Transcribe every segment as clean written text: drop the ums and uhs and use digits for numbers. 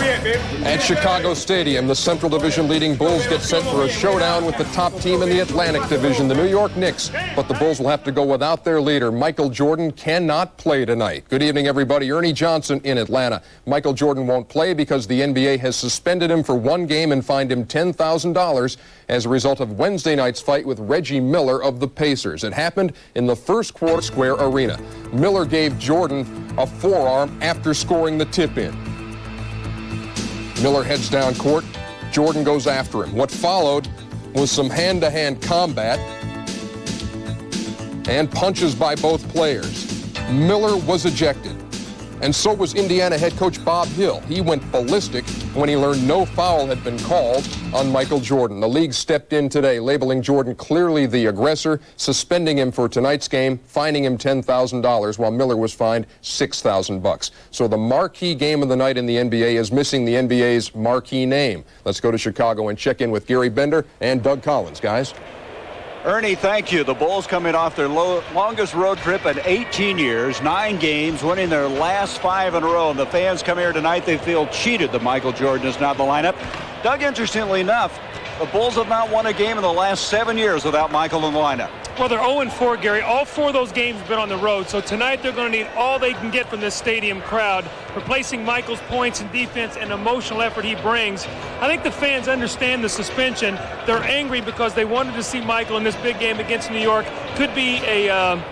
At Chicago Stadium, the Central Division leading Bulls get set for a showdown with the top team in the Atlantic Division, the New York Knicks. But the Bulls will have to go without their leader. Michael Jordan cannot play tonight. Good evening, everybody. Ernie Johnson in Atlanta. Michael Jordan won't play because the NBA has suspended him for one game and fined him $10,000 as a result of Wednesday night's fight with Reggie Miller of the Pacers. It happened in the first quarter Square Arena. Miller gave Jordan a forearm after scoring the tip-in. Miller heads down court. Jordan goes after him. What followed was some hand-to-hand combat and punches by both players. Miller was ejected, and so was Indiana head coach Bob Hill. He went ballistic when he learned no foul had been called on Michael Jordan. The league stepped in today, labeling Jordan clearly the aggressor, suspending him for tonight's game, fining him $10,000, while Miller was fined $6,000. So the marquee game of the night in the NBA is missing the NBA's marquee name. Let's go to Chicago and check in with Gary Bender and Doug Collins, guys. Ernie, thank you. The Bulls coming off their longest road trip in 18 years, 9 games, winning their last 5 in a row. And the fans come here tonight, they feel cheated that Michael Jordan is not in the lineup. Doug, interestingly enough, the Bulls have not won a game in the last 7 years without Michael in the lineup. Well, they're 0-4, Gary. All 4 of those games have been on the road. So tonight they're going to need all they can get from this stadium crowd, replacing Michael's points and defense and emotional effort he brings. I think the fans understand the suspension. They're angry because they wanted to see Michael in this big game against New York. Could be a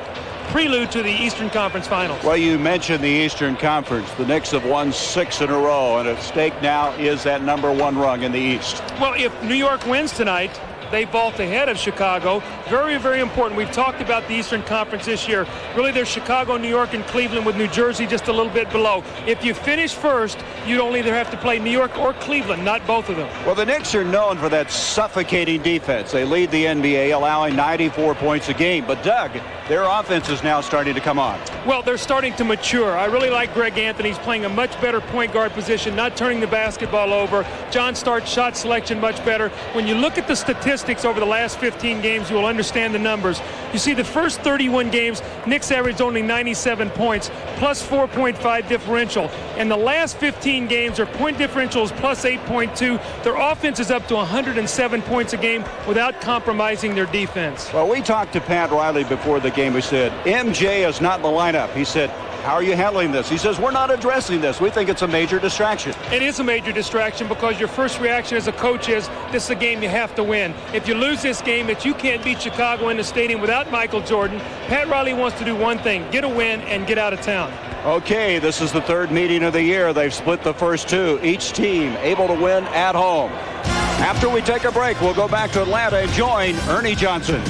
prelude to the Eastern Conference Finals. Well, you mentioned the Eastern Conference. The Knicks have won 6 in a row, and at stake now is that #1 rung in the East. Well, if New York wins tonight, they vault ahead of Chicago. Very, very important. We've talked about the Eastern Conference this year. Really, there's Chicago, New York, and Cleveland, with New Jersey just a little bit below. If you finish first, you'd only either have to play New York or Cleveland, not both of them. Well, the Knicks are known for that suffocating defense. They lead the NBA, allowing 94 points a game. But, Doug, their offense is now starting to come on. Well, they're starting to mature. I really like Greg Anthony. He's playing a much better point guard position, not turning the basketball over. John Stark's shot selection much better. When you look at the statistics over the last 15 games, you will understand the numbers. You see, the first 31 games, Knicks averaged only 97 points, plus 4.5 differential. And the last 15 games, their point differential is plus 8.2. Their offense is up to 107 points a game without compromising their defense. Well, we talked to Pat Riley before the game. We said, MJ is not in the lineup. He said, how are you handling this? He says, we're not addressing this. We think it's a major distraction. It is a major distraction because your first reaction as a coach is, this is a game you have to win. If you lose this game, that you can't beat Chicago in the stadium without Michael Jordan. Pat Riley wants to do one thing, get a win and get out of town. Okay, this is the 3rd meeting of the year. They've split the first 2. Each team able to win at home. After we take a break, we'll go back to Atlanta and join Ernie Johnson.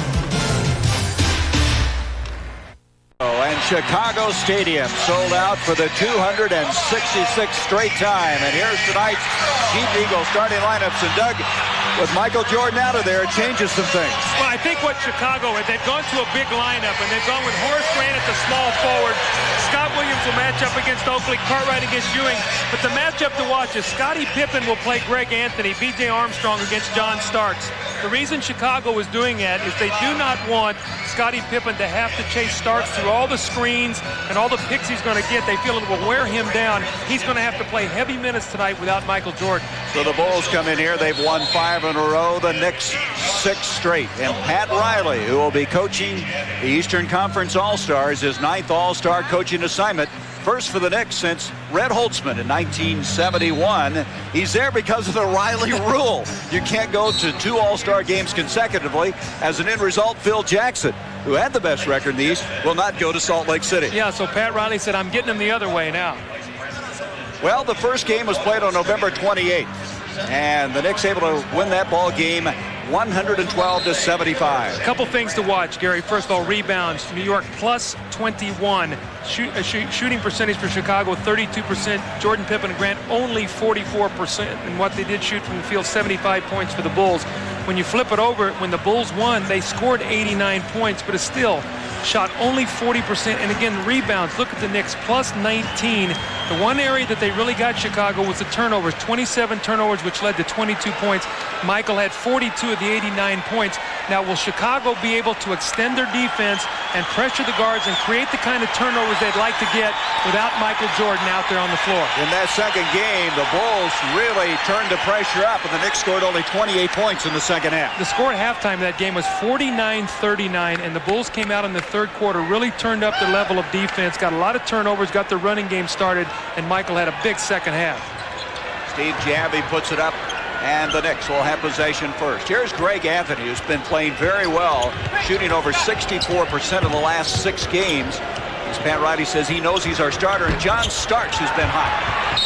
And Chicago Stadium sold out for the 266th straight time. And here's tonight's Chief Eagles starting lineups. And Doug, with Michael Jordan out of there, it changes some things. Well, I think what Chicago, they've gone to a big lineup, and they've gone with Horace Grant at the small forward. Scott Williams will match up against Oakley, Cartwright against Ewing. But the matchup to watch is Scottie Pippen will play Greg Anthony, B.J. Armstrong against John Starks. The reason Chicago is doing that is they do not want Scottie Pippen to have to chase Starks through all the screens and all the picks he's going to get. They feel it will wear him down. He's going to have to play heavy minutes tonight without Michael Jordan. So the Bulls come in here. They've won 5 in a row. The Knicks 6 straight. And Pat Riley, who will be coaching the Eastern Conference All-Stars, his 9th All-Star coaching assignment. First for the Knicks since Red Holtzman in 1971. He's there because of the Riley rule. You can't go to 2 All-Star games consecutively. As an end result, Phil Jackson, who had the best record in the East, will not go to Salt Lake City. Yeah, so Pat Riley said, I'm getting him the other way now. Well, the first game was played on November 28th. And the Knicks able to win that ball game 112-75. A couple things to watch, Gary. First of all, rebounds. New York plus 21. Shooting percentage for Chicago 32%. Jordan, Pippen, and Grant only 44%. And what they did shoot from the field, 75 points for the Bulls. When you flip it over, when the Bulls won, they scored 89 points, but it's still shot only 40%. And again, rebounds. Look at the Knicks, plus 19. The one area that they really got Chicago was the turnovers. 27 turnovers, which led to 22 points. Michael had 42 of the 89 points. Now, will Chicago be able to extend their defense and pressure the guards and create the kind of turnovers they'd like to get without Michael Jordan out there on the floor? In that second game, the Bulls really turned the pressure up, and the Knicks scored only 28 points in the second half. The score at halftime of that game was 49-39, and the Bulls came out in the third quarter, really turned up their level of defense, got a lot of turnovers, got their running game started, and Michael had a big second half. Steve Javy puts it up, and the Knicks will have possession first. Here's Greg Anthony, who's been playing very well, shooting over 64% of the last 6 games. As Pat Riley says, he knows he's our starter. And John Starks has been hot.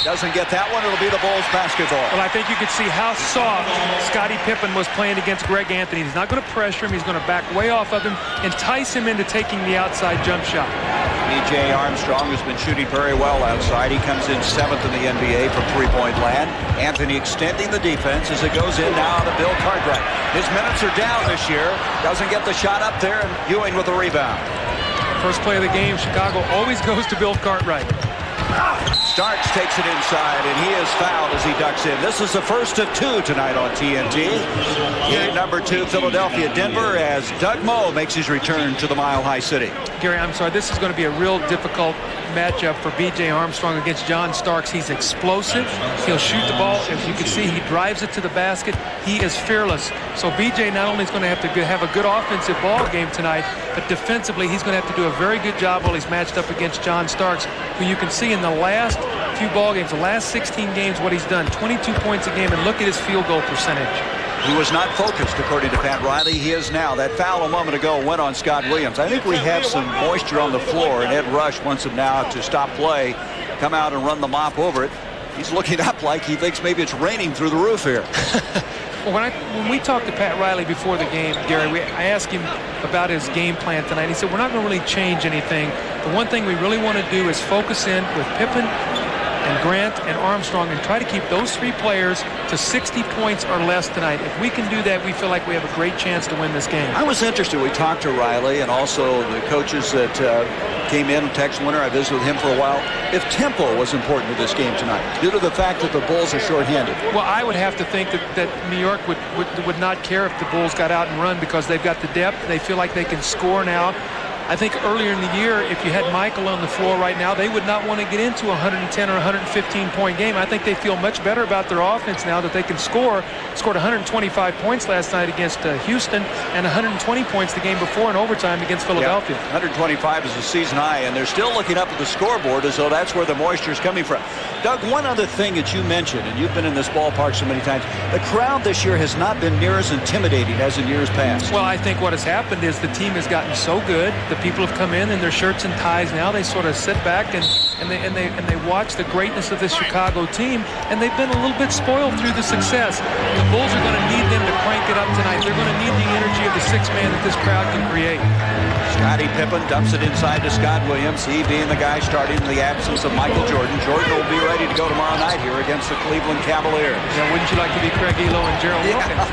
Doesn't get that one, it'll be the Bulls basketball. Well, I think you could see how soft Scottie Pippen was playing against Greg Anthony. He's not going to pressure him. He's going to back way off of him, entice him into taking the outside jump shot. B.J. Armstrong has been shooting very well outside. He comes in 7th in the NBA from three-point land. Anthony extending the defense as it goes in now to Bill Cartwright. His minutes are down this year. Doesn't get the shot up there, and Ewing with the rebound. First play of the game, Chicago always goes to Bill Cartwright. Starks takes it inside, and he is fouled as he ducks in. This is the first of 2 tonight on TNT. Game number 2, Philadelphia, Denver, as Doug Moe makes his return to the Mile High City. Gary, I'm sorry, this is going to be a real difficult matchup for B.J. Armstrong against John Starks. He's explosive. He'll shoot the ball. As you can see, he drives it to the basket. He is fearless. So B.J. not only is going to have to have a good offensive ball game tonight, but defensively, he's going to have to do a very good job while he's matched up against John Starks, who you can see in the last few ball games, the last 16 games, what he's done, 22 points a game, and look at his field goal percentage. He was not focused, according to Pat Riley. He is now. That foul a moment ago went on Scott Williams. I think we have some moisture on the floor, and Ed Rush wants him now to stop play, come out and run the mop over it. He's looking up like he thinks maybe it's raining through the roof here. Well, when we talked to Pat Riley before the game, Gary, I asked him about his game plan tonight. He said, we're not going to really change anything. The one thing we really want to do is focus in with Pippen and Grant and Armstrong and try to keep those 3 players to 60 points or less tonight. If we can do that, we feel like we have a great chance to win this game. I was interested. We talked to Riley and also the coaches that came in, Tex Winter. I visited with him for a while. If tempo was important to this game tonight, due to the fact that the Bulls are shorthanded. Well, I would have to think that New York would not care if the Bulls got out and run because they've got the depth. They feel like they can score now. I think earlier in the year, if you had Michael on the floor right now, they would not want to get into a 110 or 115-point game. I think they feel much better about their offense now that they can score. Scored 125 points last night against Houston and 120 points the game before in overtime against Philadelphia. Yeah, 125 is a season high, and they're still looking up at the scoreboard as though that's where the moisture is coming from. Doug, one other thing that you mentioned, and you've been in this ballpark so many times, the crowd this year has not been near as intimidating as in years past. Well, I think what has happened is the team has gotten so good. The people have come in their shirts and ties now. They sort of sit back and they watch the greatness of this Chicago team, and they've been a little bit spoiled through the success. The Bulls are going to need them to crank it up tonight. They're going to need the energy of the 6-man that this crowd can create. Scottie Pippen dumps it inside to Scott Williams, he being the guy starting in the absence of Michael Jordan. Jordan will be ready to go tomorrow night here against the Cleveland Cavaliers. Yeah, wouldn't you like to be Craig Elo and Gerald Wilkins?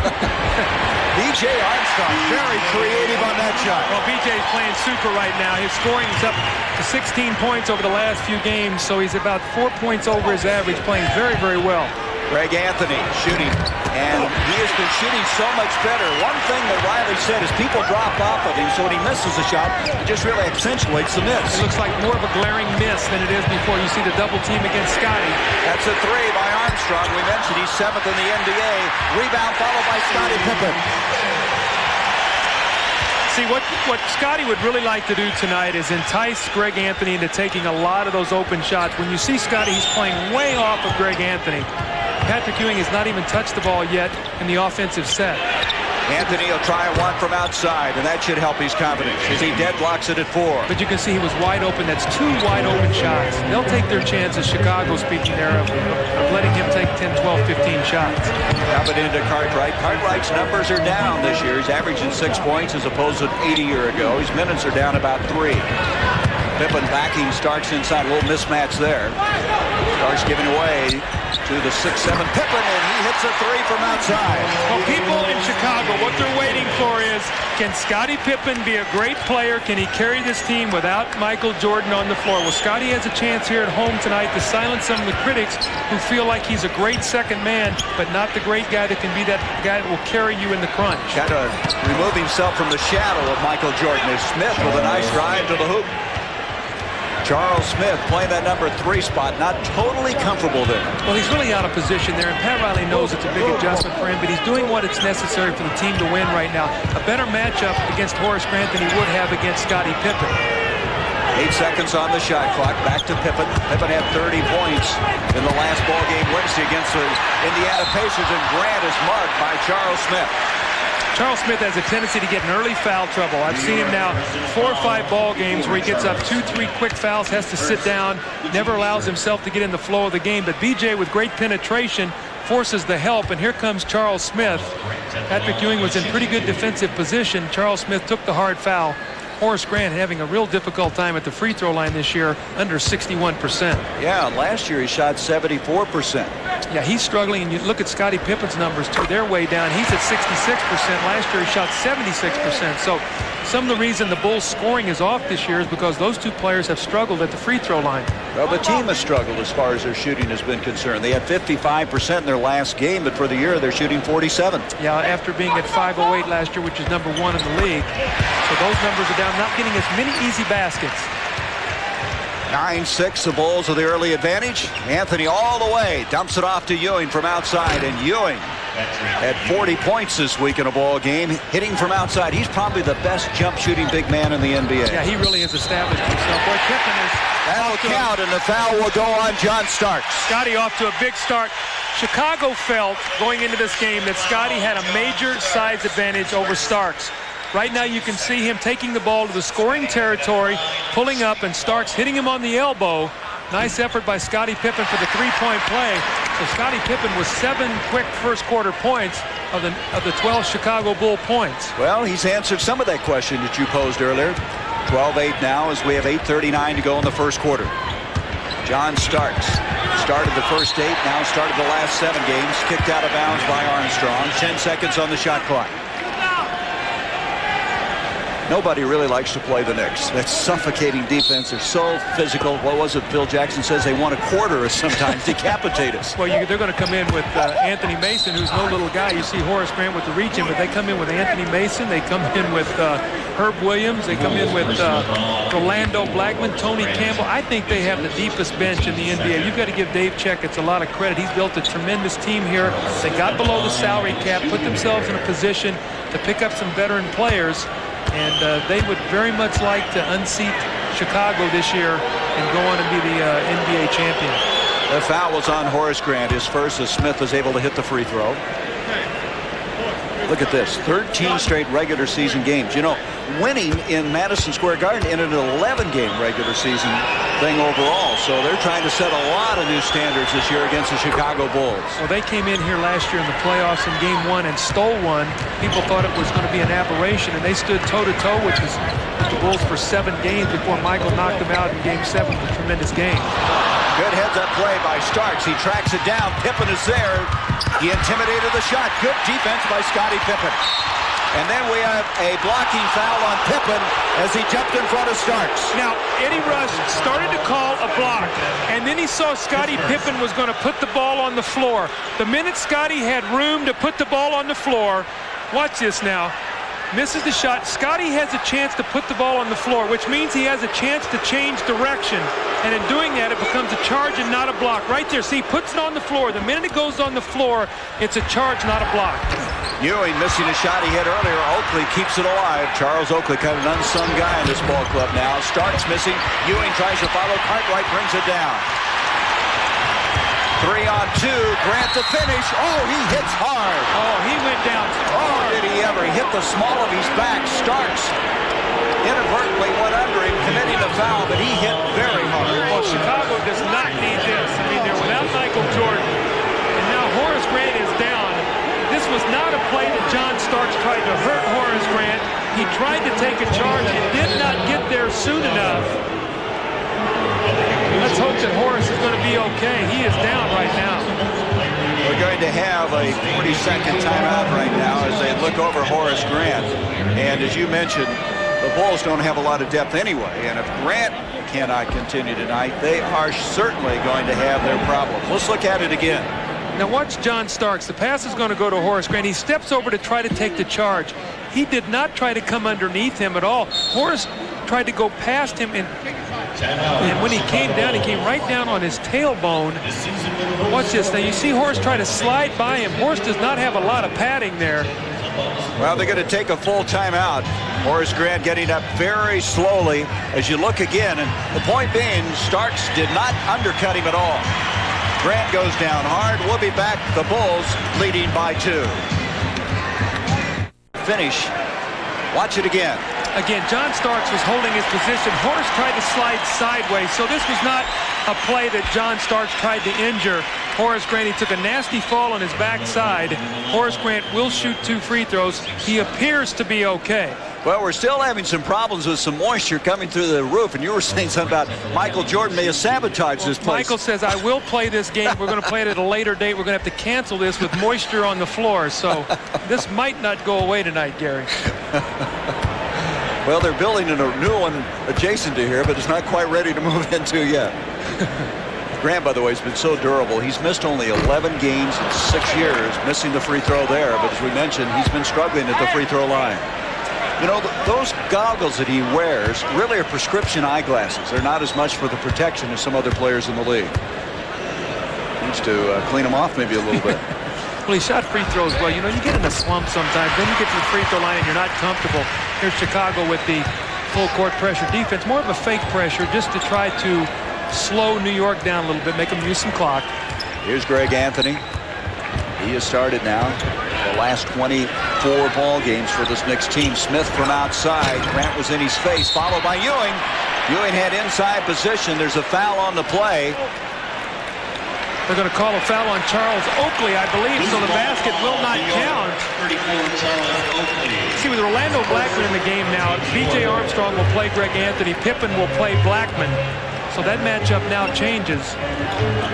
B.J. Armstrong, very creative on that shot. Well, B.J.'s playing super right now. His scoring is up to 16 points over the last few games, so he's about 4 points over his average, playing very, very well. Greg Anthony shooting, and he has been shooting so much better. One thing that Riley said is people drop off of him, so when he misses a shot, it just really accentuates the miss. It looks like more of a glaring miss than it is before. You see the double team against Scottie. That's a 3 by Armstrong. We mentioned he's 7th in the NBA. Rebound followed by Scottie Pippen. See, what Scottie would really like to do tonight is entice Greg Anthony into taking a lot of those open shots. When you see Scottie, he's playing way off of Greg Anthony. Patrick Ewing has not even touched the ball yet in the offensive set. Anthony will try one from outside, and that should help his confidence as he deadlocks it at 4. But you can see he was wide open. That's 2 wide open shots. They'll take their chances, Chicago speaking there, of letting him take 10, 12, 15 shots. Coming into Cartwright. Cartwright's numbers are down this year. He's averaging 6 points as opposed to 8 a year ago. His minutes are down about 3. Pippen backing Starks inside. A little mismatch there. Starks giving away. to the 6'7" Pippen, and he hits a three from outside. Well, people in Chicago, what they're waiting for is, can Scottie Pippen be a great player? Can he carry this team without Michael Jordan on the floor? Well, Scottie has a chance here at home tonight to silence some of the critics who feel like he's a great second man, but not the great guy that can be that guy that will carry you in the crunch. Got to remove himself from the shadow of Michael Jordan. Is Smith with a nice drive to the hoop. Charles Smith playing that number 3 spot, not totally comfortable there. Well, he's really out of position there, and Pat Riley knows it's a big adjustment for him, but he's doing what it's necessary for the team to win right now. A better matchup against Horace Grant than he would have against Scottie Pippen. 8 seconds on the shot clock. Back to Pippen. Pippen had 30 points in the last ball game Wednesday against the Indiana Pacers, and Grant is marked by Charles Smith. Charles Smith has a tendency to get in early foul trouble. I've seen him now 4 or 5 ball games where he gets up 2-3 quick fouls, has to sit down, never allows himself to get in the flow of the game. But BJ, with great penetration, forces the help, and here comes Charles Smith. Patrick Ewing was in pretty good defensive position. Charles Smith took the hard foul. Horace Grant having a real difficult time at the free throw line this year, under 61%. Yeah, last year he shot 74%. Yeah, he's struggling, and you look at Scottie Pippen's numbers too. They're way down. He's at 66%. Last year he shot 76%. So some of the reason the Bulls' scoring is off this year is because those two players have struggled at the free throw line. Well, the team has struggled as far as their shooting has been concerned. They had 55% in their last game, but for the year they're shooting 47. Yeah, after being at 508 last year, which is number 1 in the league. So those numbers are down, not getting as many easy baskets. 9-6, the Bulls with the early advantage. Anthony all the way, dumps it off to Ewing from outside, and Ewing had 40 points this week in a ball game, hitting from outside. He's probably the best jump shooting big man in the NBA. Yeah, he really has established himself. Boy, Pippen is... That'll count, and the foul will go on John Starks. Scottie off to a big start. Chicago felt, going into this game, that Scottie had a major size advantage over Starks. Right now you can see him taking the ball to the scoring territory, pulling up, and Starks hitting him on the elbow. Nice effort by Scottie Pippen for the three-point play. So Scottie Pippen with 7 quick first-quarter points of the 12 Chicago Bull points. Well, he's answered some of that question that you posed earlier. 12-8 now as we have 8:39 to go in the first quarter. John Starks started the first 8, now started the last 7 games. Kicked out of bounds by Armstrong. 10 seconds on the shot clock. Nobody really likes to play the Knicks. That suffocating defense. They're so physical. What was it Phil Jackson says? They want to quarter us sometimes, decapitate us. Well, they're going to come in with Anthony Mason, who's no little guy. You see Horace Grant with the reach-in, but they come in with Anthony Mason. They come in with Herb Williams. They come in with Rolando Blackman, Tony Campbell. I think they have the deepest bench in the NBA. You've got to give Dave Checketts a lot of credit. He's built a tremendous team here. They got below the salary cap, put themselves in a position to pick up some veteran players. And they would very much like to unseat Chicago this year and go on and be the NBA champion. The foul was on Horace Grant, his first, as Smith was able to hit the free throw. Look at this, 13 straight regular season games. You know, winning in Madison Square Garden in an 11-game regular season thing overall. So they're trying to set a lot of new standards this year against the Chicago Bulls. Well, they came in here last year in the playoffs in Game 1 and stole one. People thought it was going to be an aberration, and they stood toe-to-toe with the Bulls for 7 games before Michael knocked them out in Game 7 with a tremendous game. Good heads-up play by Starks. He tracks it down. Pippen is there. He intimidated the shot. Good defense by Scottie Pippen. And then we have a blocking foul on Pippen as he jumped in front of Starks. Now, Eddie Rush started to call a block, and then he saw Scottie Pippen was going to put the ball on the floor. The minute Scottie had room to put the ball on the floor, watch this now, misses the shot. Scottie has a chance to put the ball on the floor, which means he has a chance to change direction. And in doing that, it becomes a charge and not a block. Right there, see, he puts it on the floor. The minute it goes on the floor, it's a charge, not a block. Ewing missing a shot he hit earlier. Oakley keeps it alive. Charles Oakley, kind of an unsung guy in this ball club now. Starks missing. Ewing tries to follow. Cartwright brings it down. 3-on-2. Grant to finish. Oh, he hits hard. Oh, he went down hard. Oh, did he ever. He hit the small of his back. Starks inadvertently went under him, committing the foul, but he hit very hard. Well, Chicago does not need this. I mean, they're without Michael Jordan. And now Horace Grant is down. This was not a play that John Starks tried to hurt Horace Grant. He tried to take a charge and did not get there soon enough. Let's hope that Horace is going to be okay. He is down right now. We're going to have a 40-second timeout right now as they look over Horace Grant. And as you mentioned, the Bulls don't have a lot of depth anyway. And if Grant cannot continue tonight, they are certainly going to have their problems. Let's look at it again. Now watch John Starks. The pass is going to go to Horace Grant. He steps over to try to take the charge. He did not try to come underneath him at all. Horace tried to go past him, and when he came down, he came right down on his tailbone. Watch this. Now you see Horace try to slide by him. Horace does not have a lot of padding there. Well, they're going to take a full timeout. Horace Grant getting up very slowly as you look again. And the point being, Starks did not undercut him at all. Grant goes down hard. We'll be back. The Bulls leading by 2. Finish. Watch it again. Again, John Starks was holding his position. Horace tried to slide sideways, so this was not a play that John Starks tried to injure Horace Grant. He took a nasty fall on his backside. Horace Grant will shoot 2 free throws. He appears to be okay. Well, we're still having some problems with some moisture coming through the roof, and you were saying something about Michael Jordan may have sabotaged this place. Michael says, I will play this game. We're going to play it at a later date. We're going to have to cancel this with moisture on the floor. So this might not go away tonight, Gary. Well, they're building a new one adjacent to here, but it's not quite ready to move into yet. Grant, by the way, has been so durable. He's missed only 11 games in 6 years, missing the free throw there. But as we mentioned, he's been struggling at the free throw line. You know, those goggles that he wears really are prescription eyeglasses. They're not as much for the protection as some other players in the league. Needs to clean them off maybe a little bit. Well, he shot free throws well. You know, you get in a slump sometimes. Then you get to the free throw line and you're not comfortable. Here's Chicago with the full court pressure defense. More of a fake pressure just to try to slow New York down a little bit, make them use some clock. Here's Greg Anthony. He has started now the last 24 ball games for this Knicks team. Smith from outside. Grant was in his face, followed by Ewing. Ewing had inside position. There's a foul on the play. They're going to call a foul on Charles Oakley, I believe, so the basket will not count. See, with Orlando Blackman in the game now, B.J. Armstrong will play Greg Anthony. Pippen will play Blackman. So that matchup now changes.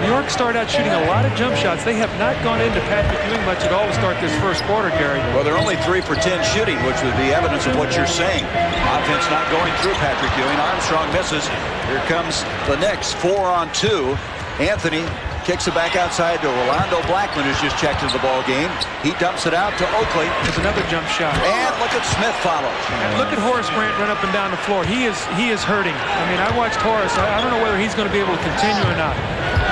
New York started out shooting a lot of jump shots. They have not gone into Patrick Ewing much at all to start this first quarter, Gary. Well, they're only 3 for 10 shooting, which would be evidence of what you're saying. Offense not going through Patrick Ewing. Armstrong misses. Here comes the Knicks, 4 on 2. Anthony kicks it back outside to Orlando Blackman, who's just checked into the ball game. He dumps it out to Oakley. There's another jump shot. And look at Smith follows. And look at Horace Grant run up and down the floor. He is hurting. I mean, I watched Horace. I don't know whether he's going to be able to continue or not.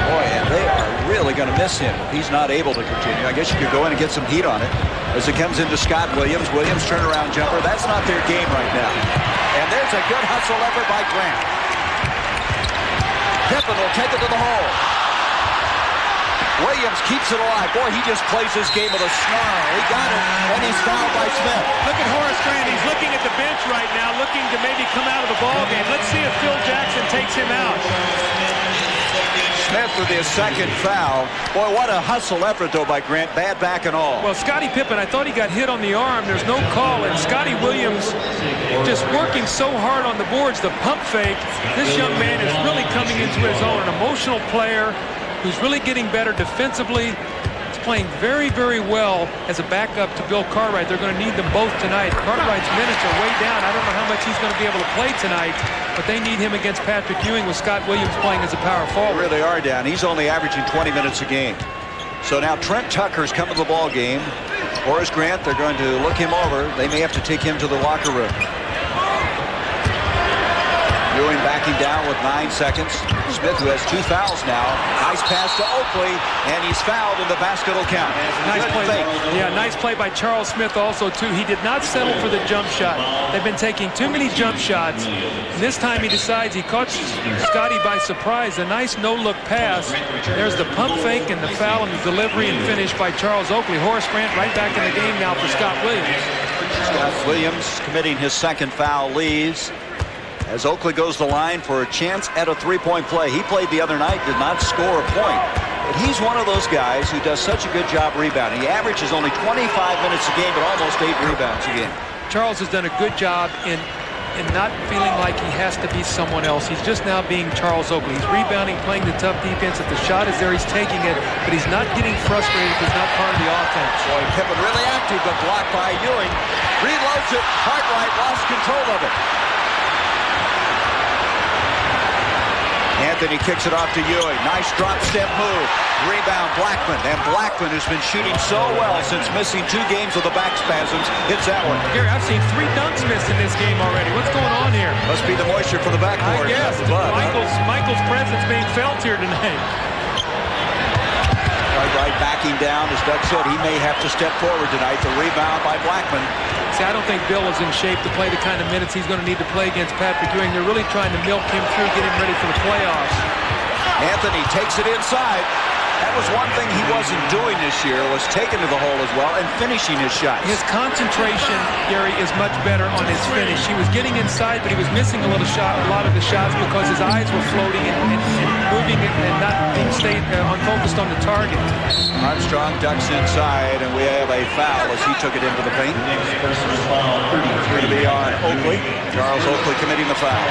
Boy, and they are really going to miss him if he's not able to continue. I guess you could go in and get some heat on it as it comes into Scott Williams. Williams turnaround jumper. That's not their game right now. And there's a good hustle effort by Grant. Pippen will take it to the hole. Williams keeps it alive. Boy, he just plays this game with a snarl. He got it, and he's fouled by Smith. Look at Horace Grant. He's looking at the bench right now, looking to maybe come out of the ball game. Let's see if Phil Jackson takes him out. Smith with his second foul. Boy, what a hustle effort, though, by Grant. Bad back and all. Well, Scottie Pippen, I thought he got hit on the arm. There's no call, and Scottie Williams just working so hard on the boards. The pump fake. This young man is really coming into his own. An emotional player who's really getting better defensively. He's playing very, very well as a backup to Bill Cartwright. They're going to need them both tonight. Cartwright's minutes are way down. I don't know how much he's going to be able to play tonight, but they need him against Patrick Ewing with Scott Williams playing as a power forward. They really are down. He's only averaging 20 minutes a game. So now Trent Tucker's come to the ball game. Horace Grant, they're going to look him over. They may have to take him to the locker room. Ewing backing down with 9 seconds. Smith, who has 2 fouls now. Nice pass to Oakley, and he's fouled, and the basket will count. Nice play. Yeah, nice play by Charles Smith also, too. He did not settle for the jump shot. They've been taking too many jump shots. And this time he decides he caught Scotty by surprise. A nice no-look pass. There's the pump fake and the foul and the delivery and finish by Charles Oakley. Horace Grant right back in the game now for Scott Williams. Scott Williams committing his second foul leaves. As Oakley goes to the line for a chance at a three-point play. He played the other night, did not score a point. But he's one of those guys who does such a good job rebounding. He averages only 25 minutes a game, but almost 8 rebounds a game. Charles has done a good job in and not feeling like he has to be someone else. He's just now being Charles Oakley. He's rebounding, playing the tough defense. If the shot is there, he's taking it, but he's not getting frustrated if he's not part of the offense. Boy, Pippen really active, but blocked by Ewing. Reloads it. Cartwright lost control of it. Anthony kicks it off to Ewing. Nice drop step move. Rebound Blackman. And Blackman, who's been shooting so well since missing 2 games with the back spasms, hits that one. Gary, I've seen 3 dunks missed in this game already. What's going on here? Must be the moisture from the backboard. I guess. Michael's presence being felt here tonight. Right backing down. As Doug said, he may have to step forward tonight. The rebound by Blackman. See, I don't think Bill is in shape to play the kind of minutes he's going to need to play against Patrick Ewing. They're really trying to milk him through, get him ready for the playoffs. Anthony takes it inside. That was one thing he wasn't doing this year, was taking to the hole as well and finishing his shots. His concentration, Gary, is much better on his finish. He was getting inside, but he was missing a lot of the shots because his eyes were floating and moving and not being unfocused on the target. Armstrong ducks inside, and we have a foul as he took it into the paint. It's going to be on Oakley. Charles Oakley committing the foul.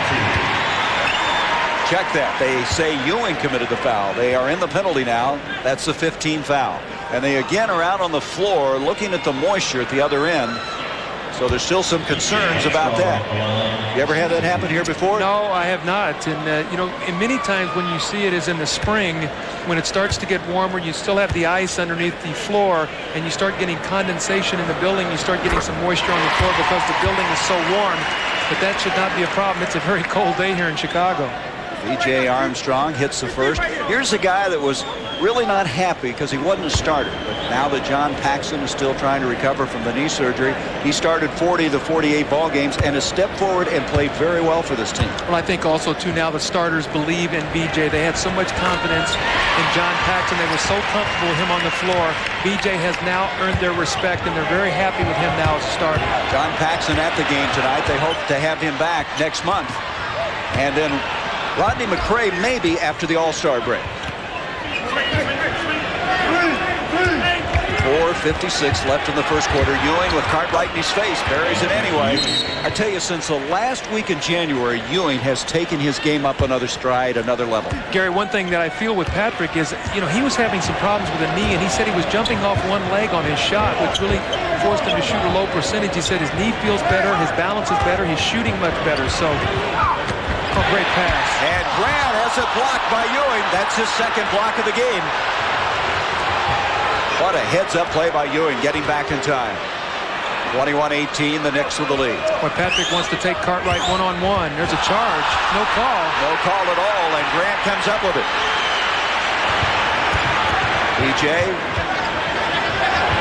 Check that. They say Ewing committed the foul. They are in the penalty now. That's the 15th foul. And they again are out on the floor looking at the moisture at the other end. So there's still some concerns about that. You ever had that happen here before? No, I have not. And, and many times when you see it is in the spring, when it starts to get warmer, you still have the ice underneath the floor, and you start getting condensation in the building. You start getting some moisture on the floor because the building is so warm. But that should not be a problem. It's a very cold day here in Chicago. B.J. Armstrong hits the first. Here's a guy that was really not happy because he wasn't a starter. But now that John Paxson is still trying to recover from the knee surgery, he started 40 to 48 ball games and has stepped forward and played very well for this team. Well, I think also, too, now the starters believe in B.J. They had so much confidence in John Paxson. They were so comfortable with him on the floor. B.J. has now earned their respect, and they're very happy with him now as a starter. John Paxson at the game tonight. They hope to have him back next month. And then Rodney McCray maybe after the All-Star break. 4:56 left in the first quarter. Ewing with Cartwright in his face. Buries it anyway. I tell you, since the last week in January, Ewing has taken his game up another stride, another level. Gary, one thing that I feel with Patrick is, he was having some problems with the knee, and he said he was jumping off one leg on his shot, which really forced him to shoot a low percentage. He said his knee feels better, his balance is better, he's shooting much better. So, great pass. And Grant has it blocked by Ewing. That's his second block of the game. What a heads-up play by Ewing, getting back in time. 21-18, the Knicks with the lead. Well, Patrick wants to take Cartwright one-on-one. There's a charge. No call. No call at all, and Grant comes up with it. B.J.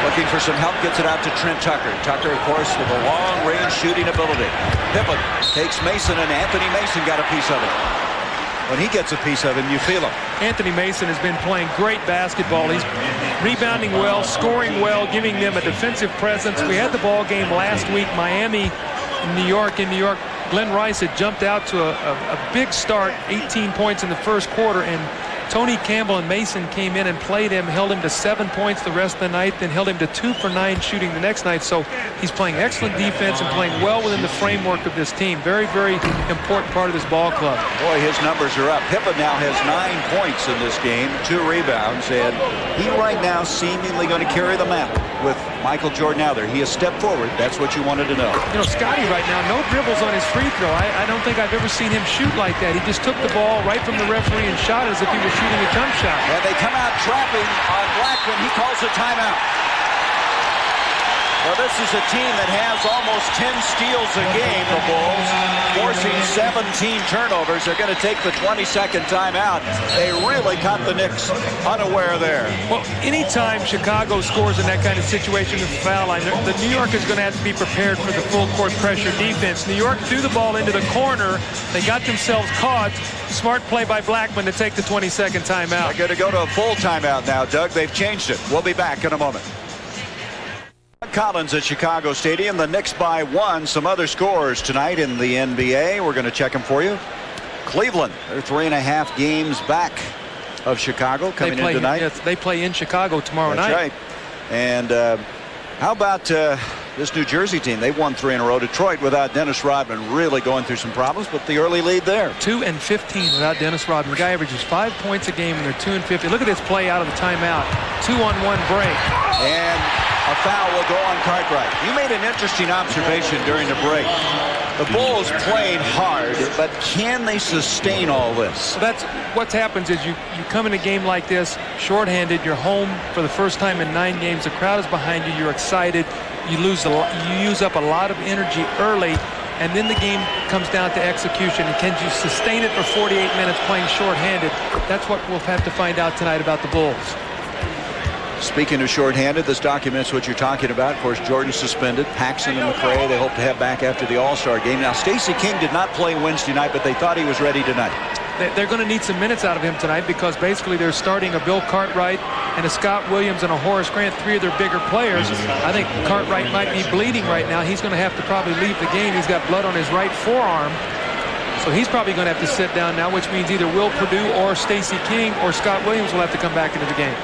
looking for some help, gets it out to Trent Tucker. Tucker, of course, with a long-range shooting ability. Pippen takes Mason, and Anthony Mason got a piece of it. When he gets a piece of him, you feel him. Anthony Mason has been playing great basketball. He's rebounding well, scoring well, giving them a defensive presence. We had the ball game last week, Miami, New York. In New York, Glenn Rice had jumped out to a big start, 18 points in the first quarter, and Tony Campbell and Mason came in and played him, held him to 7 points the rest of the night, then held him to 2 for 9 shooting the next night. So he's playing excellent defense and playing well within the framework of this team. Very, very important part of this ball club. Boy, his numbers are up. Pippen now has 9 points in this game, 2 rebounds, and he right now seemingly going to carry the map with Michael Jordan out there. He has stepped forward. That's what you wanted to know. Scotty right now, no dribbles on his free throw. I don't think I've ever seen him shoot like that. He just took the ball right from the referee and shot as if he was shooting a jump shot. And they come out trapping on Blackman. He calls a timeout. Well, this is a team that has almost 10 steals a game, the Bulls, forcing 17 turnovers. They're going to take the 22nd timeout. They really caught the Knicks unaware there. Well, anytime Chicago scores in that kind of situation with a foul line, the New York is going to have to be prepared for the full court pressure defense. New York threw the ball into the corner. They got themselves caught. Smart play by Blackman to take the 22nd timeout. They're going to go to a full timeout now, Doug. They've changed it. We'll be back in a moment. Collins at Chicago Stadium. The Knicks by 1. Some other scores tonight in the NBA. We're going to check them for you. Cleveland, they're 3.5 games back of Chicago coming in tonight. Yes, they play in Chicago tomorrow night. That's right. And how about this New Jersey team, they've won 3 in a row. Detroit without Dennis Rodman really going through some problems, but the early lead there. 2-15 without Dennis Rodman. The guy averages 5 points a game, and they're 2-50. Look at this play out of the timeout. 2-on-1 break. And a foul will go on Cartwright. You made an interesting observation during the break. The Bulls played hard, but can they sustain all this? So that's what happens is you come in a game like this, shorthanded, you're home for the first time in 9 games. The crowd is behind you. You're excited. You use up a lot of energy early, and then the game comes down to execution. And can you sustain it for 48 minutes playing shorthanded? That's what we'll have to find out tonight about the Bulls. Speaking of shorthanded, this documents what you're talking about. Of course, Jordan suspended. Paxson and McRae, they hope to have back after the All-Star game. Now, Stacey King did not play Wednesday night, but they thought he was ready tonight. They're going to need some minutes out of him tonight because basically they're starting a Bill Cartwright and a Scott Williams and a Horace Grant, 3 of their bigger players. I think Cartwright might be bleeding right now. He's going to have to probably leave the game. He's got blood on his right forearm. So he's probably going to have to sit down now, which means either Will Perdue or Stacey King or Scott Williams will have to come back into the game.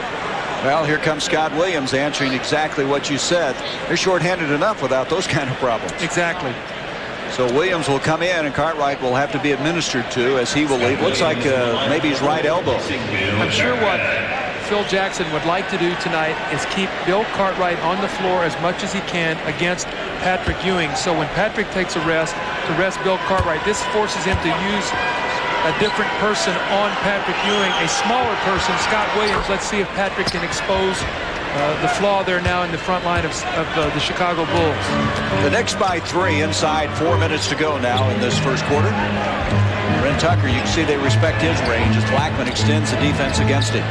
Well, here comes Scott Williams answering exactly what you said. They're shorthanded enough without those kind of problems. Exactly. So Williams will come in, and Cartwright will have to be administered to as he will leave. Looks like maybe his right elbow. I'm sure what Phil Jackson would like to do tonight is keep Bill Cartwright on the floor as much as he can against Patrick Ewing. So when Patrick takes a rest, to rest Bill Cartwright, this forces him to use a different person on Patrick Ewing, a smaller person, Scott Williams. Let's see if Patrick can expose the flaw there now in the front line of the Chicago Bulls. The Knicks by 3 inside 4 minutes to go now in this first quarter. Brent Tucker, you can see they respect his range as Blackman extends the defense against him.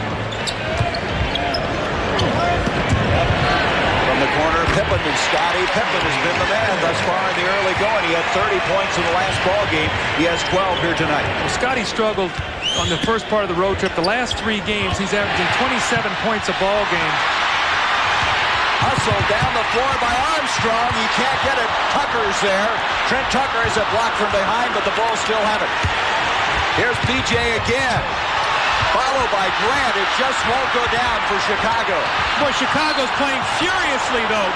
From the corner, Pippen and Scottie. Pippen has been the man thus far in the early going. He had 30 points in the last ball game. He has 12 here tonight. Well, Scottie struggled on the first part of the road trip. The last 3 games, he's averaging 27 points a ball game. Hustled down the floor by Armstrong. He can't get it. Tucker's there. Trent Tucker is a block from behind, but the Bulls still have it. Here's PJ again. Followed by Grant. It just won't go down for Chicago. Boy, Chicago's playing furiously, though.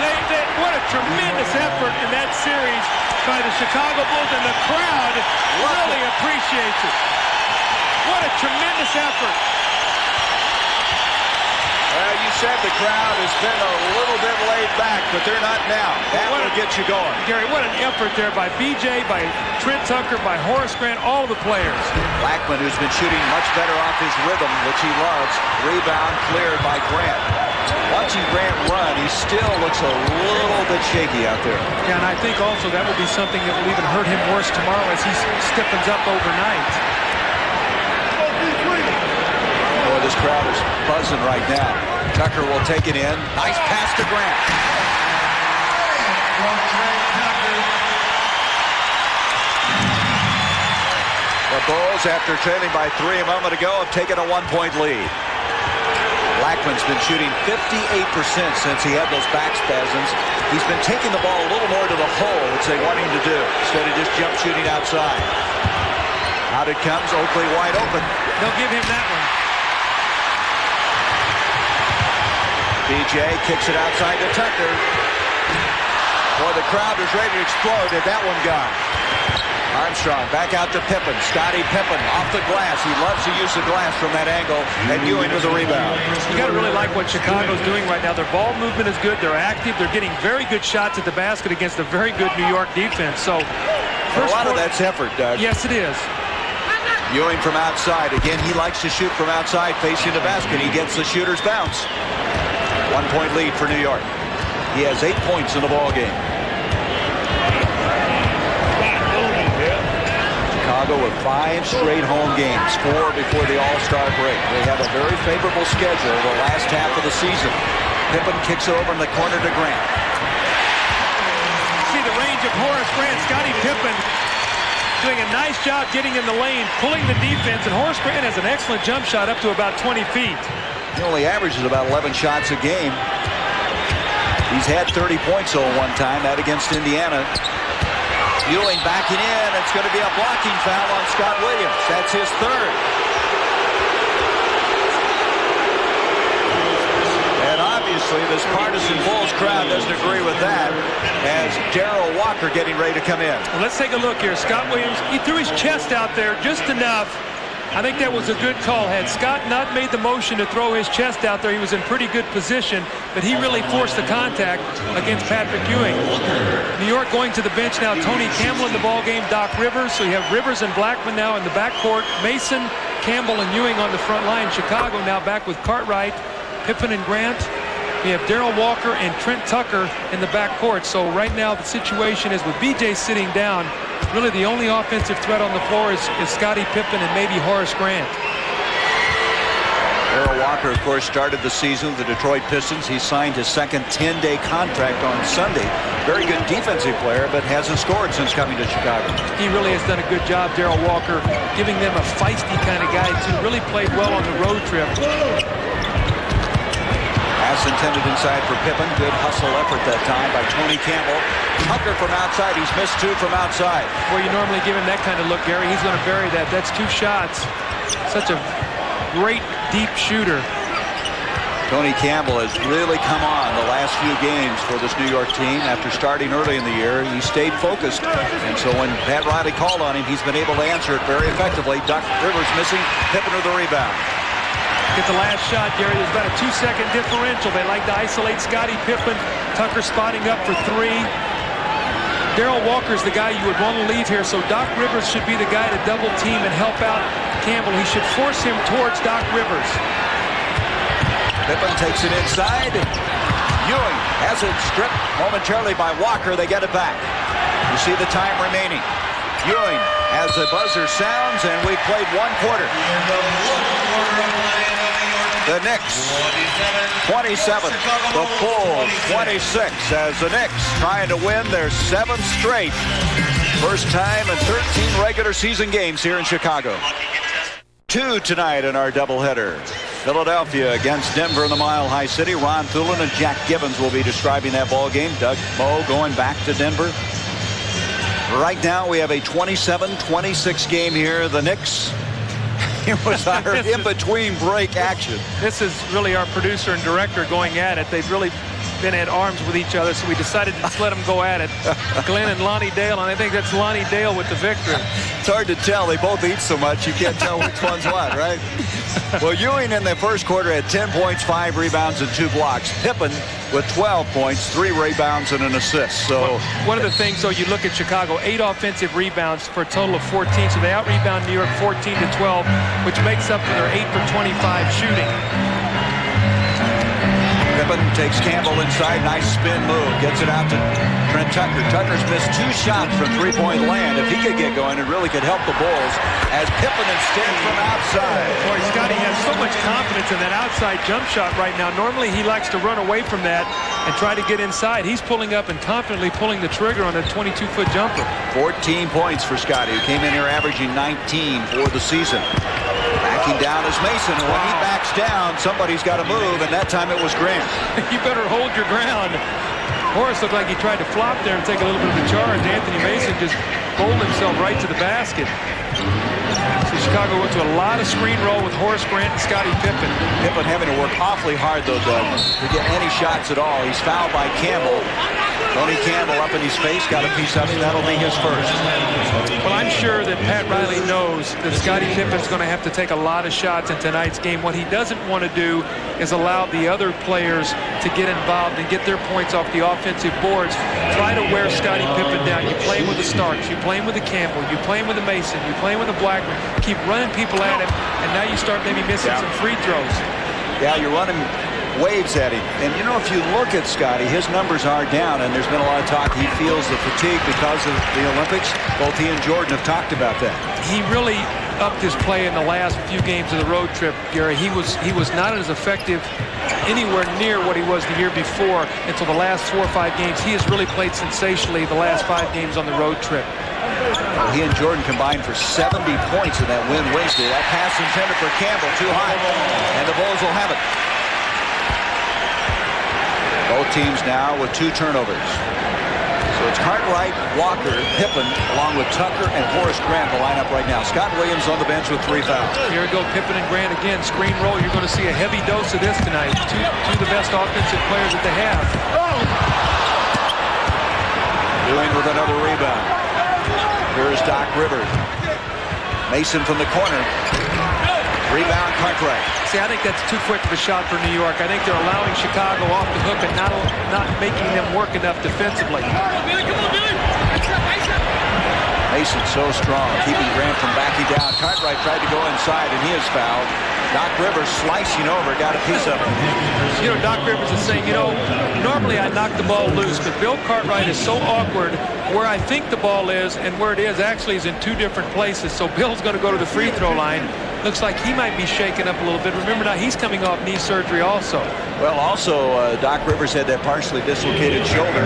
What a tremendous effort in that series by the Chicago Bulls, and the crowd really appreciates it. What a tremendous effort. Well, you said the crowd has been a little bit laid back, but they're not now. That will get you going. Gary, what an effort there by BJ, by Trent Tucker, by Horace Grant, all of the players. Blackman, who's been shooting much better off his rhythm, which he loves. Rebound cleared by Grant. Watching Grant run, he still looks a little bit shaky out there. Yeah, and I think also that will be something that will even hurt him worse tomorrow as he stiffens up overnight. Boy, this crowd is buzzing right now. Tucker will take it in. Nice pass to Grant. The Bulls, after trailing by 3 a moment ago, have taken a 1-point lead. Blackman's been shooting 58% since he had those back spasms. He's been taking the ball a little more to the hole, which they want him to do, instead of just jump shooting outside. Out it comes, Oakley wide open. They'll give him that one. BJ kicks it outside to Tucker. Boy, the crowd was ready to explode at that one gone. Armstrong back out to Pippen. Scottie Pippen off the glass. He loves to use the glass from that angle. And Ewing with the rebound. You got to really like what Chicago's doing right now. Their ball movement is good. They're active. They're getting very good shots at the basket against a very good New York defense. So a lot of that's effort, Doug. Yes, it is. Ewing from outside. Again, he likes to shoot from outside facing the basket. He gets the shooter's bounce. 1-point lead for New York. He has 8 points in the ball game. Chicago with 5 straight home games, 4 before the All-Star break. They have a very favorable schedule the last half of the season. Pippen kicks over in the corner to Grant. See the range of Horace Grant. Scottie Pippen doing a nice job getting in the lane, pulling the defense, and Horace Grant has an excellent jump shot up to about 20 feet. He only averages about 11 shots a game. He's had 30 points though one time, that against Indiana. Ewing backing in. It's going to be a blocking foul on Scott Williams. That's his 3rd. And obviously, this partisan Bulls crowd doesn't agree with that, as Darrell Walker getting ready to come in. Well, let's take a look here. Scott Williams, he threw his chest out there just enough. I think that was a good call. Had Scott not made the motion to throw his chest out there, he was in pretty good position, but he really forced the contact against Patrick Ewing. New York going to the bench now. Tony Campbell in the ball game, Doc Rivers. So you have Rivers and Blackman now in the backcourt. Mason, Campbell, and Ewing on the front line. Chicago now back with Cartwright, Pippen, and Grant. We have Darrell Walker and Trent Tucker in the backcourt. So right now the situation is with BJ sitting down, really the only offensive threat on the floor is Scottie Pippen and maybe Horace Grant. Darrell Walker, of course, started the season with the Detroit Pistons. He signed his second 10-day contract on Sunday. Very good defensive player, but hasn't scored since coming to Chicago. He really has done a good job, Darrell Walker, giving them a feisty kind of guy, too. Really played well on the road trip. Pass intended inside for Pippen. Good hustle effort that time by Tony Campbell. Tucker from outside. He's missed two from outside. Well, you normally give him that kind of look, Gary. He's going to bury that. That's two shots. Such a great deep shooter. Tony Campbell has really come on the last few games for this New York team. After starting early in the year, he stayed focused. And so when Pat Riley called on him, he's been able to answer it very effectively. Doc Rivers missing. Pippen with the rebound. Get the last shot, Gary. There's about a 2-second differential. They like to isolate Scottie Pippen. Tucker spotting up for three. Darrell Walker's the guy you would want to leave here, so Doc Rivers should be the guy to double team and help out Campbell. He should force him towards Doc Rivers. Pippen takes it inside. Ewing has it stripped momentarily by Walker. They get it back. You see the time remaining. Ewing as the buzzer sounds, and we've played one quarter. The Knicks 27, the Bulls 26, as the Knicks trying to win their 7th straight. First time in 13 regular season games here in Chicago. 2 tonight in our doubleheader. Philadelphia against Denver in the Mile High City. Ron Thulin and Jack Gibbons will be describing that ball game. Doug Moe going back to Denver. Right now we have a 27-26 game here. The Knicks. It was our in-between break action. This is really our producer and director going at it. They've really been at arms with each other, so we decided to just let them go at it. Glenn and Lonnie Dale, and I think that's Lonnie Dale with the victory. It's hard to tell. They both eat so much, you can't tell which one's what, right? Well, Ewing in the first quarter had 10 points, 5 rebounds, and 2 blocks. Pippen with 12 points, 3 rebounds, and an assist. So one of the things, though, you look at Chicago, 8 offensive rebounds for a total of 14. So they out-rebound New York 14-12, which makes up for their 8 for 25 shooting. Pippen takes Campbell inside. Nice spin move. Gets it out to Trent Tucker. Tucker's missed 2 shots from three-point land. If he could get going, it really could help the Bulls. As Pippen instead from outside. Boy, Scottie has so much confidence in that outside jump shot right now. Normally he likes to run away from that and try to get inside. He's pulling up and confidently pulling the trigger on a 22-foot jumper. 14 points for Scottie, who came in here averaging 19 for the season. Backing down is Mason. And when he backs down, somebody's got to move, and that time it was Grant. You better hold your ground. Horace looked like he tried to flop there and take a little bit of a charge. Anthony Mason just bowled himself right to the basket. So Chicago went to a lot of screen roll with Horace Grant and Scottie Pippen. Pippen having to work awfully hard, though, Doug, to get any shots at all. He's fouled by Campbell. Tony Campbell up in his face, got a piece of it. That'll be his first. Well, I'm sure that Pat Riley knows that Scottie Pippen's going to have to take a lot of shots in tonight's game. What he doesn't want to do is allow the other players to get involved and get their points off the offensive boards. Try to wear Scottie Pippen down. You're playing with the Starks. You're playing with the Campbell. You're playing with the Mason. You're playing with the Blackman. Keep running people at him, and now you start maybe missing some free throws. Yeah, you're running waves at him. And, you know, if you look at Scottie, his numbers are down, and there's been a lot of talk. He feels the fatigue because of the Olympics. Both he and Jordan have talked about that. He really upped his play in the last few games of the road trip, Gary. He was not as effective anywhere near what he was the year before until the last 4 or 5 games. He has really played sensationally the last 5 games on the road trip. Well, he and Jordan combined for 70 points in that win Wednesday. That pass intended for Campbell, too high, and the Bulls will have it. Both teams now with 2 turnovers. So So it's Cartwright, Walker, Pippen, along with Tucker and Horace Grant the lineup right now. Scott Williams on the bench with 3 fouls. Here we go, Pippen and Grant again. Screen roll. You're going to see a heavy dose of this tonight. Two of the best offensive players that they have. Ewing with another rebound. Here's Doc Rivers. Mason from the corner. Rebound, Cartwright. See, I think that's too quick of a shot for New York. I think they're allowing Chicago off the hook and not making them work enough defensively. Mason so strong, keeping Grant from backing down. Cartwright tried to go inside, and he is fouled. Doc Rivers slicing over, got a piece of it. You know, Doc Rivers is saying, normally I knock the ball loose, but Bill Cartwright is so awkward where I think the ball is and where it is actually is in 2 different places. So Bill's going to go to the free throw line. Looks like he might be shaken up a little bit. Remember now, he's coming off knee surgery also. Well, also, Doc Rivers had that partially dislocated shoulder.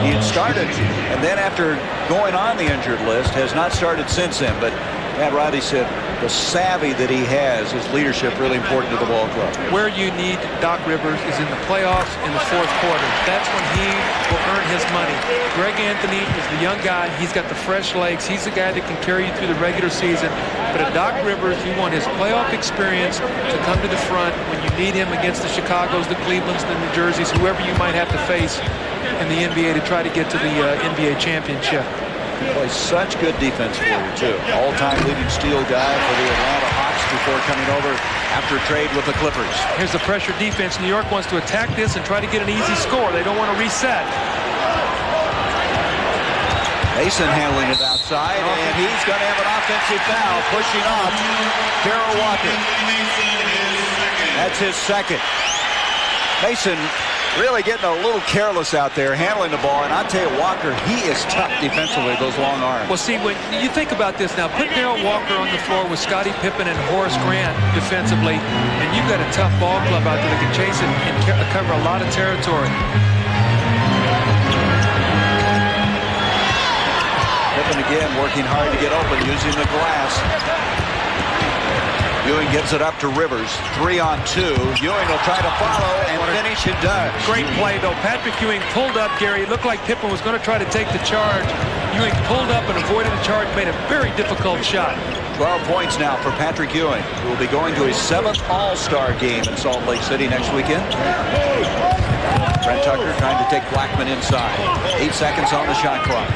He had started, and then after going on the injured list, has not started since then. But Matt Riley said the savvy that he has, his leadership, really important to the ball club. Where you need Doc Rivers is in the playoffs in the 4th quarter. That's when he will earn his money. Greg Anthony is the young guy. He's got the fresh legs. He's the guy that can carry you through the regular season. But at Doc Rivers, you want his playoff experience to come to the front when you need him against the Chicagos, the Clevelands, the New Jerseys, whoever you might have to face in the NBA to try to get to the NBA championship. He plays such good defense for you, too. All-time leading steal guy for the Atlanta Hawks before coming over after a trade with the Clippers. Here's the pressure defense. New York wants to attack this and try to get an easy score. They don't want to reset. Mason handling it outside, and he's going to have an offensive foul, pushing off Darrell Walker. That's his second. Mason really getting a little careless out there, handling the ball. And I'll tell you, Walker, he is tough defensively, those long arms. Well, see, when you think about this now, put Darrell Walker on the floor with Scottie Pippen and Horace Grant defensively, and you've got a tough ball club out there that can chase it and cover a lot of territory. Pippen again working hard to get open, using the glass. Ewing gives it up to Rivers. 3-on-2. Ewing will try to follow and finish, and does. Great play, though. Patrick Ewing pulled up, Gary. It looked like Pippen was going to try to take the charge. Ewing pulled up and avoided the charge, made a very difficult shot. 12 points now for Patrick Ewing, who will be going to his 7th All-Star game in Salt Lake City next weekend. Brent Tucker trying to take Blackman inside. 8 seconds on the shot clock.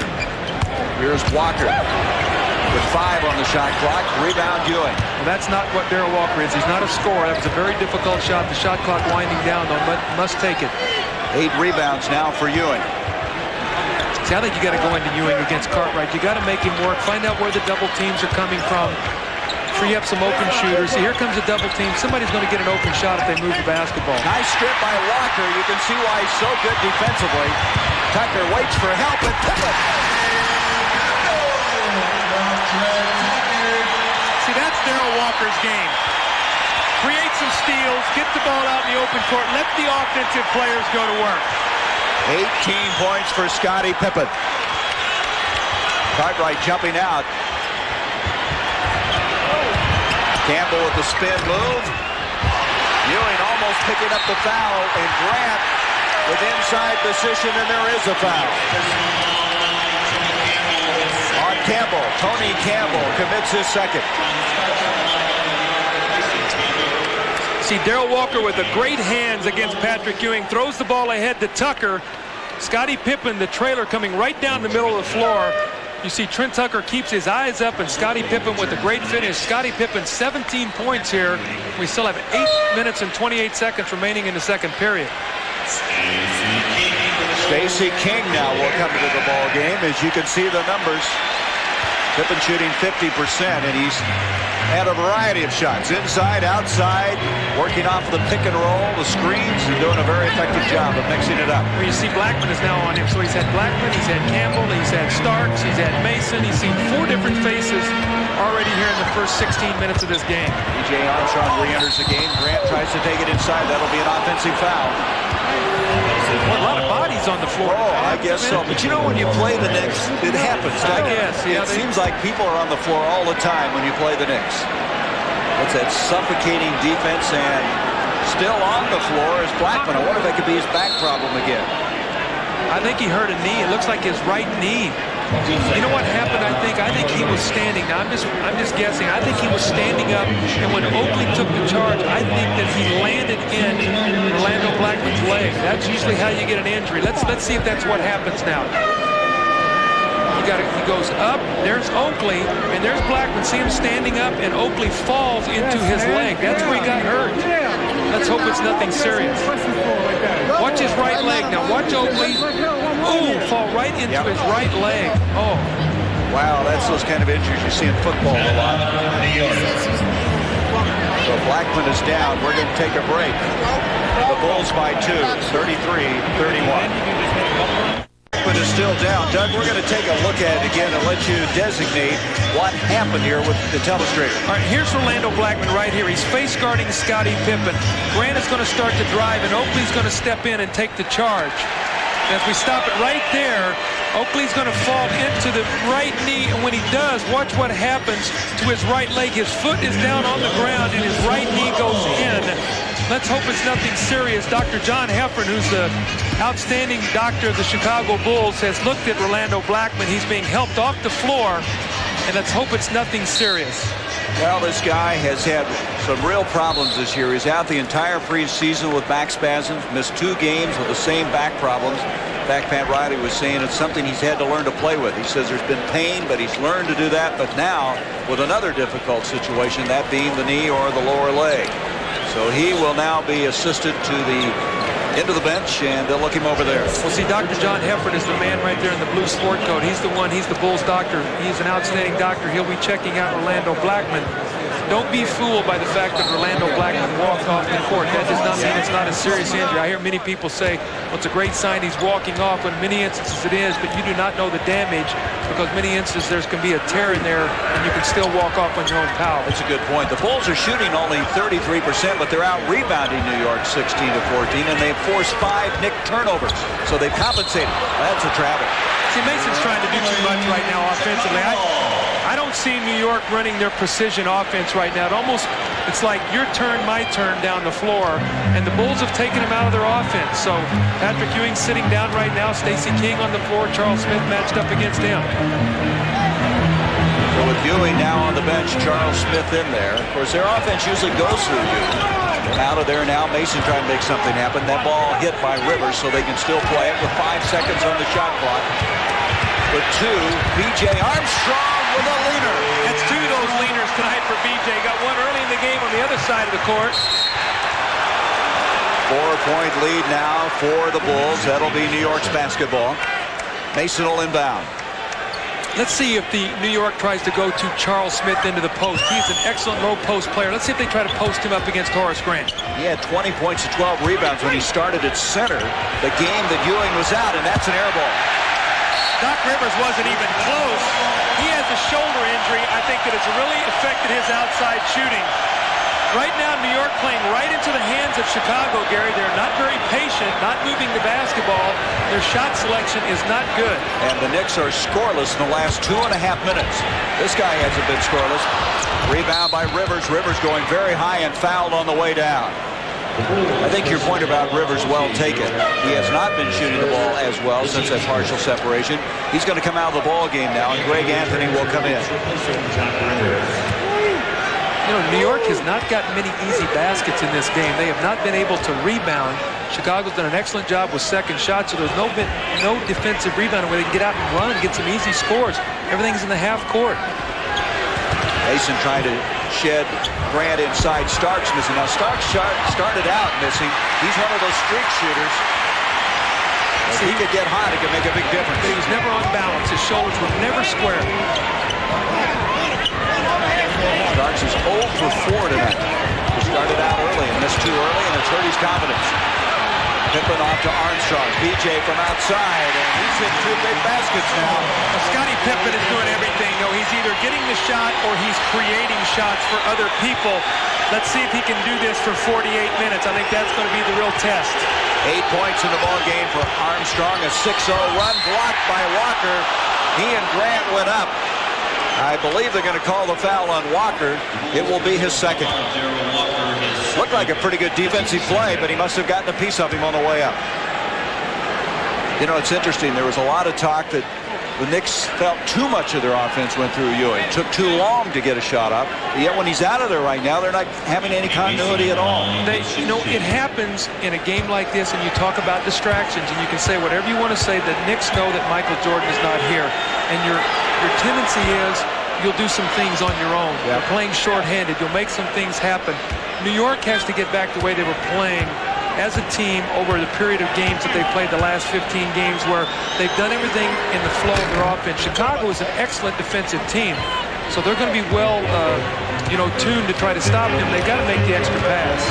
Here's Walker with 5 on the shot clock. Rebound Ewing. Well, that's not what Darrell Walker is. He's not a scorer. That was a very difficult shot. The shot clock winding down, though, but must take it. 8 rebounds now for Ewing. See, I think you got to go into Ewing against Cartwright. You got to make him work. Find out where the double teams are coming from. Free up some open shooters. See, here comes a double team. Somebody's going to get an open shot if they move the basketball. Nice strip by Walker. You can see why he's so good defensively. Tucker waits for help and Pippen. See, that's Darrell Walker's game. Create some steals, get the ball out in the open court, let the offensive players go to work. 18 points for Scottie Pippen. Cartwright jumping out. Campbell with the spin move. Ewing almost picking up the foul, and Grant with inside position, and there is a foul. On Campbell, Tony Campbell commits his second. See, Darrell Walker with the great hands against Patrick Ewing throws the ball ahead to Tucker. Scottie Pippen, the trailer, coming right down the middle of the floor. You see Trent Tucker keeps his eyes up, and Scottie Pippen with a great finish. Scottie Pippen 17 points here. We still have 8 minutes and 28 seconds remaining in the second period. Stacey King now will come into the ball game. As you can see the numbers, Pippen shooting 50%, and he's had a variety of shots, inside, outside, working off the pick and roll, the screens, and doing a very effective job of mixing it up. Well, you see Blackman is now on him, so he's had Blackman, he's had Campbell, he's had Starks, he's had Mason. He's seen 4 different faces already here in the first 16 minutes of this game. B.J. Armstrong re-enters the game. Grant tries to take it inside. That'll be an offensive foul. Well, a lot of bodies on the floor. Oh, I guess so. But you know, when you play the Knicks, it happens. I guess. Yeah, it seems like people are on the floor all the time when you play the Knicks. It's that suffocating defense, and still on the floor is Blackman. I wonder if that could be his back problem again. I think he hurt a knee. It looks like his right knee. You know what happened, I think? I think he was standing. Now, I'm just guessing. I think he was standing up, and when Oakley took the charge, I think that he landed in Orlando Blackman's leg. That's usually how you get an injury. Let's see if that's what happens now. He goes up. There's Oakley, and there's Blackman. See him standing up, and Oakley falls into his leg. That's where he got hurt. Let's hope it's nothing serious. Watch his right leg now. Watch Oakley. Ooh, fall right into his right leg. Oh. Wow, that's those kind of injuries you see in football a lot. So Blackman is down. We're going to take a break. The Bulls by 2, 33-31. Blackman is still down. Doug, we're going to take a look at it again and let you designate what happened here with the telestrator. All right, here's Orlando Blackman right here. He's face guarding Scottie Pippen. Grant is going to start to drive, and Oakley's going to step in and take the charge. And if we stop it right there, Oakley's going to fall into the right knee, and when he does, watch what happens to his right leg. His foot is down on the ground, and his right knee goes in. Let's hope it's nothing serious. Dr. John Heffern, who's the outstanding doctor of the Chicago Bulls, has looked at Orlando Blackman. He's being helped off the floor, and let's hope it's nothing serious. Well, this guy has had some real problems this year. He's out the entire preseason with back spasms, missed 2 games with the same back problems. In fact, Pat Riley was saying it's something he's had to learn to play with. He says there's been pain, but he's learned to do that. But now, with another difficult situation, that being the knee or the lower leg. So he will now be assisted to into the bench, and they'll look him over there. Well, see, Dr. John Heffern is the man right there in the blue sport coat. He's the one. He's the Bulls doctor. He's an outstanding doctor. He'll be checking out Orlando Blackman. Don't be fooled by the fact that Orlando Blackman walked off the court. That does not mean it's not a serious injury. I hear many people say, well, it's a great sign he's walking off. In many instances it is, but you do not know the damage, because many instances there can be a tear in there, and you can still walk off on your own power. That's a good point. The Bulls are shooting only 33%, but they're out rebounding New York 16-14, and they've forced 5 Knicks turnovers. So they've compensated. That's a travel. See, Mason's trying to do too much right now offensively. I don't see New York running their precision offense right now. It's like your turn, my turn down the floor, and the Bulls have taken him out of their offense. So Patrick Ewing sitting down right now, Stacey King on the floor, Charles Smith matched up against him. So with Ewing now on the bench, Charles Smith in there. Of course, their offense usually goes through Ewing. Out of there now, Mason trying to make something happen. That ball hit by Rivers, so they can still play it with 5 seconds on the shot clock. With 2, B.J. Armstrong with a leaner. That's 2 of those leaners tonight for B.J. Got one early in the game on the other side of the court. 4-point lead now for the Bulls. That'll be New York's basketball. Mason will inbound. Let's see if the New York tries to go to Charles Smith into the post. He's an excellent low post player. Let's see if they try to post him up against Horace Grant. He had 20 points and 12 rebounds when he started at center the game that Ewing was out, and that's an air ball. Doc Rivers wasn't even close. He has a shoulder injury. I think that it's really affected his outside shooting. Right now, New York playing right into the hands of Chicago, Gary. They're not very patient, not moving the basketball. Their shot selection is not good. And the Knicks are scoreless in the last 2.5 minutes. This guy hasn't been scoreless. Rebound by Rivers. Rivers going very high and fouled on the way down. I think your point about Rivers well taken. He has not been shooting the ball as well since that partial separation. He's going to come out of the ball game now, and Greg Anthony will come in. You know, New York has not gotten many easy baskets in this game. They have not been able to rebound. Chicago's done an excellent job with second shots, so there's no defensive rebounding where they can get out and run, get some easy scores. Everything's in the half court. Mason trying to shed Grant inside. Starks missing. Now Starks started out missing. He's one of those streak shooters. If he could get hot, it could make a big difference. But he was never on balance. His shoulders were never square. Starks is 0 for 4 tonight. He started out early and missed 2 early, and it's hurt his confidence. Pippen off to Armstrong. B.J. from outside, and he's hit 2 big baskets now. Well, Scottie Pippen is doing everything. You know, he's either getting the shot or he's creating shots for other people. Let's see if he can do this for 48 minutes. I think that's going to be the real test. 8 points in the ball game for Armstrong. A 6-0 run blocked by Walker. He and Grant went up. I believe they're going to call the foul on Walker. It will be his second. Looked like a pretty good defensive play, but he must have gotten a piece of him on the way up. You know, it's interesting. There was a lot of talk that the Knicks felt too much of their offense went through Ewing. Took too long to get a shot up. But yet when he's out of there right now, they're not having any continuity at all. You know, it happens in a game like this, and you talk about distractions, and you can say whatever you want to say. The Knicks know that Michael Jordan is not here, and your tendency is you'll do some things on your own. Yep. You're playing shorthanded. You'll make some things happen. New York has to get back the way they were playing as a team over the period of games that they played the last 15 games, where they've done everything in the flow of their offense. Chicago is an excellent defensive team, so they're going to be well tuned to try to stop them. They've got to make the extra pass.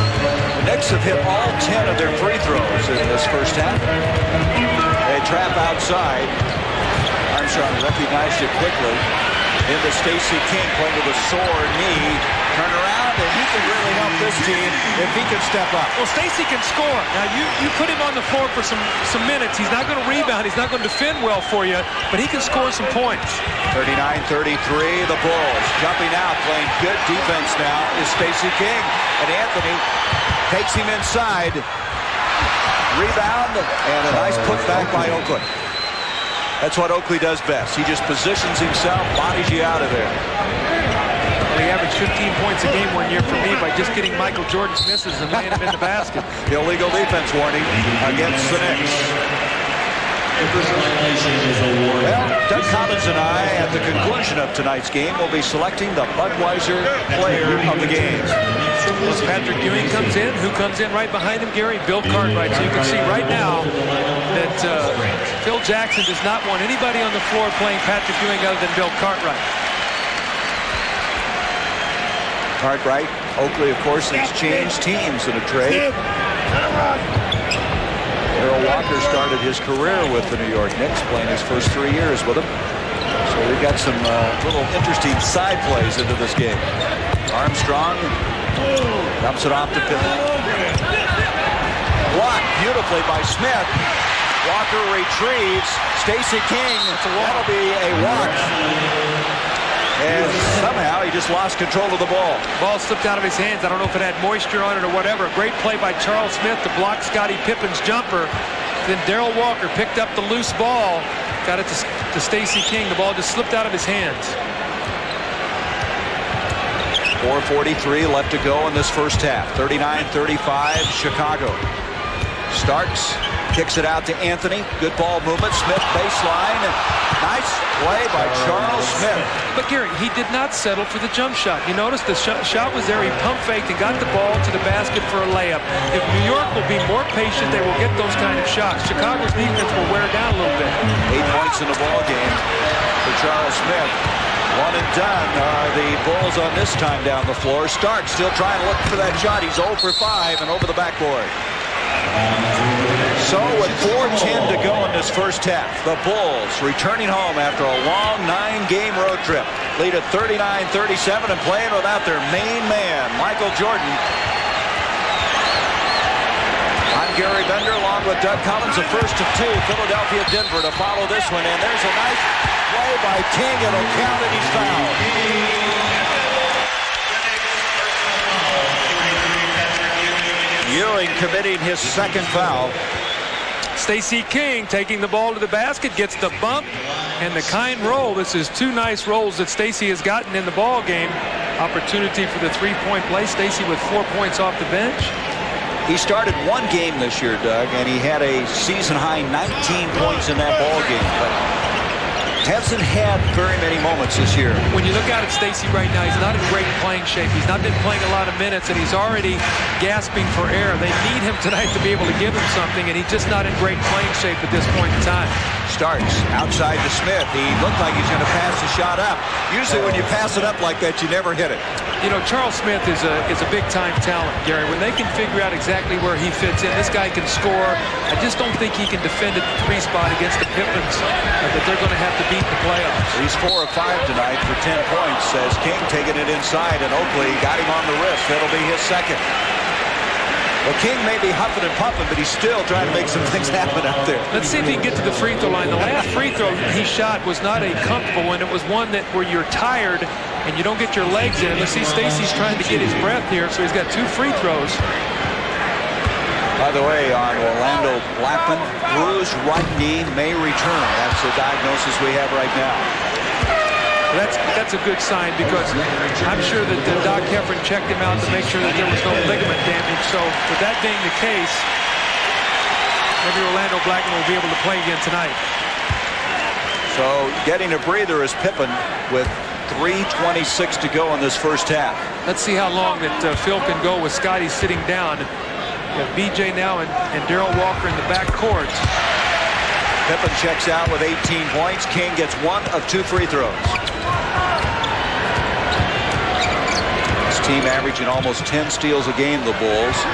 The Knicks have hit all 10 of their free throws in this first half. They trap outside. Armstrong recognized it quickly. Into Stacey King, playing with a sore knee. Turn around, and he can really help this team if he can step up. Well, Stacey can score. Now, you put him on the floor for some minutes. He's not going to rebound. He's not going to defend well for you, but he can score some points. 39-33, the Bulls jumping out, playing good defense now is Stacey King. And Anthony takes him inside. Rebound, and a nice putback by Oakley. That's what Oakley does best. He just positions himself, bodies you out of there. Well, he averaged 15 points a game one year for me by just getting Michael Jordan's misses and laying him in the basket. Illegal defense warning against the Knicks. Well, Doug Collins and I, at the conclusion of tonight's game, will be selecting the Budweiser player of the game. As Patrick Ewing comes in, who comes in right behind him, Gary? Bill Cartwright. So you can see right now that Phil Jackson does not want anybody on the floor playing Patrick Ewing other than Bill Cartwright. Cartwright, Oakley, of course, exchanged teams in a trade. Errol Walker started his career with the New York Knicks, playing his first 3 years with them. So we've got some little interesting side plays into this game. Armstrong dumps it off to Pippen. Blocked beautifully by Smith. Walker retrieves. Stacey King. That'll be a walk. And somehow he just lost control of the ball. Ball slipped out of his hands. I don't know if it had moisture on it or whatever. A great play by Charles Smith to block Scottie Pippen's jumper. Then Darrell Walker picked up the loose ball, got it to Stacey King. The ball just slipped out of his hands. 4:43 left to go in this first half. 39-35 Chicago. Starks kicks it out to Anthony. Good ball movement. Smith baseline. Nice play by Charles Smith. But Gary, he did not settle for the jump shot. You notice the shot was there. He pump faked and got the ball to the basket for a layup. If New York will be more patient, they will get those kind of shots. Chicago's defense will wear down a little bit. 8 points in the ball game for Charles Smith. One and done are the Bulls on this time down the floor. Starks still trying to look for that shot. He's 0 for 5 and over the backboard. So with 4:10 to go in this first half, the Bulls returning home after a long 9-game road trip. Lead at 39-37 and playing without their main man, Michael Jordan. I'm Gary Bender along with Doug Collins. The first of 2, Philadelphia, Denver to follow this one. And there's a nice play by King. It'll count and he's fouled. Ewing committing his second foul. Stacey King taking the ball to the basket, gets the bump and the kind roll. This is 2 nice rolls that Stacey has gotten in the ball game. Opportunity for the 3-point play. Stacey with 4 points off the bench. He started 1 game this year, Doug, and he had a season-high 19 points in that ball game. But hasn't had very many moments this year. When you look out at Stacey right now, he's not in great playing shape. He's not been playing a lot of minutes, and he's already gasping for air. They need him tonight to be able to give him something, and he's just not in great playing shape at this point in time. Starks outside to Smith. He looked like he's going to pass the shot up. Usually when you pass it up like that, you never hit it. You know, Charles Smith is a big-time talent, Gary. When they can figure out exactly where he fits in, this guy can score. I just don't think he can defend at the 3 spot against the Pippins that they're going to have to beat the playoffs. He's 4 of 5 tonight for 10 points, says King, taking it inside, and Oakley got him on the wrist. That'll be his second. Well, King may be huffing and puffing, but he's still trying to make some things happen out there. Let's see if he can get to the free throw line. The last free throw he shot was not a comfortable one. It was one that where you're tired and you don't get your legs in. Let's see, Stacey's trying to get his breath here, so he's got 2 free throws. By the way, on Orlando Blackman, bruised right knee, may return. That's the diagnosis we have right now. That's a good sign, because I'm sure that Doc Heffron checked him out to make sure that there was no ligament damage. So with that being the case, maybe Orlando Blackman will be able to play again tonight. So getting a breather is Pippen with 3:26 to go in this first half. Let's see how long that Phil can go with Scotty sitting down. We have BJ now and Darrell Walker in the back court. Pippen checks out with 18 points. King gets 1 of 2 free throws. This team averaging almost 10 steals a game, the Bulls.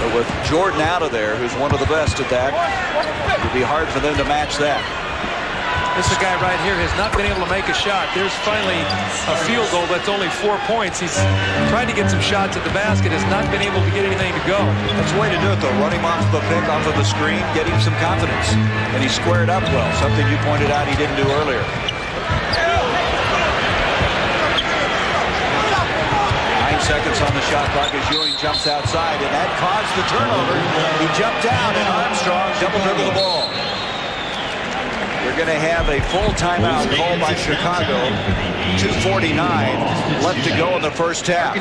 But with Jordan out of there, who's one of the best at that, it would be hard for them to match that. This guy right here has not been able to make a shot. There's finally a field goal that's only 4 points. He's tried to get some shots at the basket, has not been able to get anything to go. That's the way to do it, though. Run him off the pick, off of the screen, get him some confidence. And he squared up well, something you pointed out he didn't do earlier. 9 seconds on the shot clock as Ewing jumps outside, and that caused the turnover. He jumped down, and Armstrong double-dribbled the ball. We're going to have a full timeout called by Chicago. 2:49 left to go in the first half.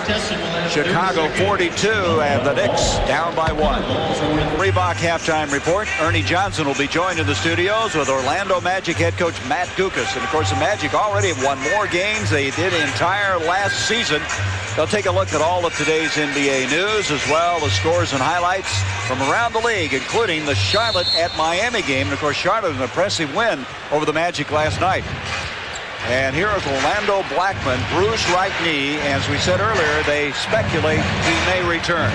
Chicago 42 and the Knicks down by 1. Reebok halftime report. Ernie Johnson will be joined in the studios with Orlando Magic head coach Matt Guokas. And of course the Magic already have won more games they did entire last season. They'll take a look at all of today's NBA news, as well as scores and highlights from around the league, including the Charlotte at Miami game. And of course, Charlotte, an impressive win over the Magic last night. And here is Orlando Blackman, bruised right knee. As we said earlier, they speculate he may return.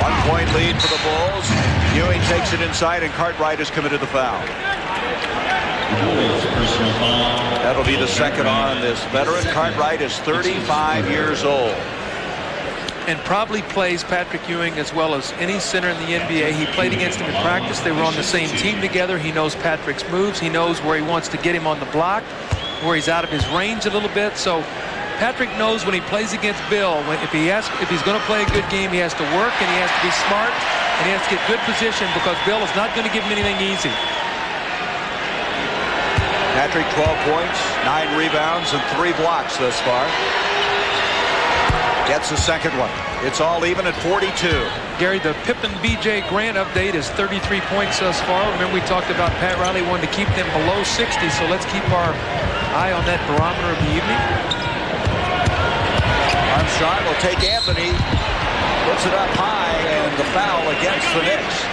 1-point lead for the Bulls. Ewing takes it inside, and Cartwright has committed the foul. That'll be the second on this veteran. Cartwright is 35 years old. And probably plays Patrick Ewing as well as any center in the NBA. He played against him in practice. They were on the same team together. He knows Patrick's moves. He knows where he wants to get him on the block, where he's out of his range a little bit. So Patrick knows when he plays against Bill, if he's going to play a good game, he has to work and he has to be smart and he has to get good position, because Bill is not going to give him anything easy. Patrick, 12 points, 9 rebounds, and 3 blocks thus far. Gets the second one. It's all even at 42. Gary, the Pippen B.J. Grant update is 33 points thus far. Remember, we talked about Pat Riley wanted to keep them below 60, so let's keep our eye on that barometer of the evening. Armstrong will take Anthony, puts it up high, and the foul against the Knicks.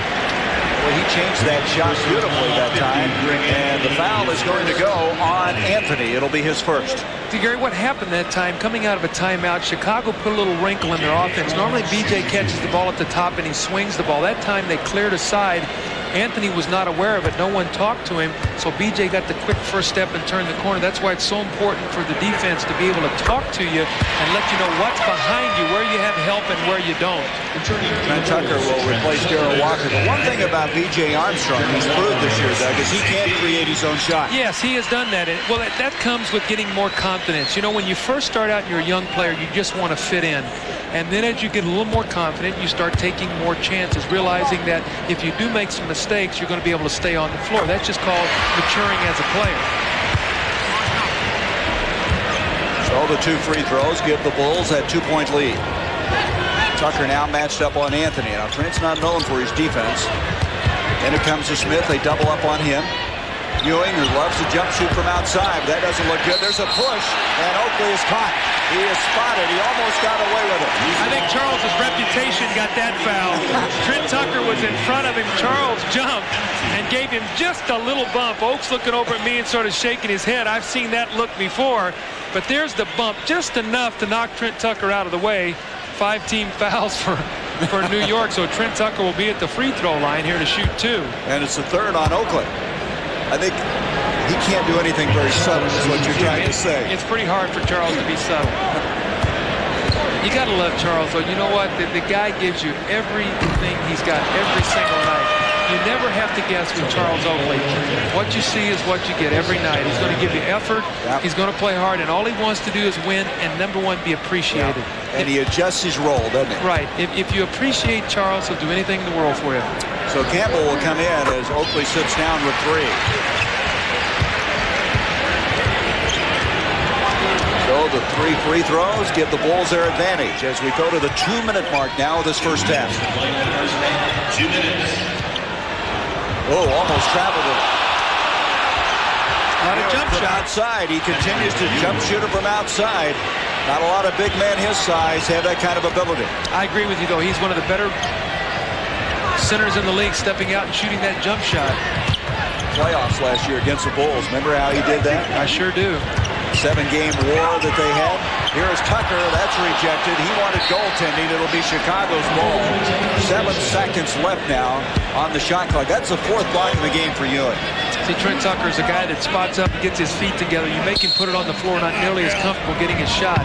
Well, he changed that shot beautifully that time, and the foul is going to go on Anthony. It'll be his first. See, Gary, what happened that time, coming out of a timeout, Chicago put a little wrinkle in their offense. Normally, B.J. catches the ball at the top and he swings the ball. That time, they cleared aside. Anthony was not aware of it. No one talked to him, so B.J. got the quick first step and turned the corner. That's why it's so important for the defense to be able to talk to you and let you know what's behind you, where you have help and where you don't. Trent Tucker will replace Darrell Walker. The one thing about B.J. Armstrong, he's proved this year, Doug, is he can create his own shot. Yes, he has done that. And, well, that comes with getting more confidence. You know, when you first start out and you're a young player, you just want to fit in. And then as you get a little more confident, you start taking more chances, realizing that if you do make some mistakes, you're going to be able to stay on the floor. That's just called maturing as a player. So the 2 free throws give the Bulls that 2-point lead. Tucker now matched up on Anthony. Now, Trent's not known for his defense. Then it comes to Smith. They double up on him. Ewing, who loves to jump shoot from outside. That doesn't look good. There's a push, and Oakley is caught. He is spotted. He almost got away with it. I think Charles's reputation got that foul. Trent Tucker was in front of him. Charles jumped and gave him just a little bump. Oak's looking over at me and sort of shaking his head. I've seen that look before, but there's the bump, just enough to knock Trent Tucker out of the way. 5-team fouls for New York, so Trent Tucker will be at the free throw line here to shoot 2. And it's the third on Oakley. I think he can't do anything very subtle, is what you're trying to say. It's pretty hard for Charles to be subtle. You got to love Charles, though. You know what? The guy gives you everything he's got every single night. You never have to guess with Charles Oakley. What you see is what you get every night. He's going to give you effort. Yep. He's going to play hard, and all he wants to do is win, and number one, be appreciated. Yep. And he adjusts his role, doesn't he? Right. If you appreciate Charles, he'll do anything in the world for you. So Campbell will come in as Oakley sits down with 3. So the 3 free throws give the Bulls their advantage as we go to the 2-minute mark now of this first half. 2 minutes. Oh, almost traveled it. Not a jump From shot. outside, he continues to jump shoot it from outside. Not a lot of big men his size have that kind of ability. I agree with you, though. He's one of the better centers in the league, stepping out and shooting that jump shot. Playoffs last year against the Bulls. Remember how he did that? I sure do. 7-game war that they had. Here's Tucker. That's rejected. He wanted goaltending. It'll be Chicago's ball. 7 seconds left now on the shot clock. That's the 4th block in the game for Ewing. See, Trent Tucker is a guy that spots up and gets his feet together. You make him put it on the floor, not nearly as comfortable getting his shot.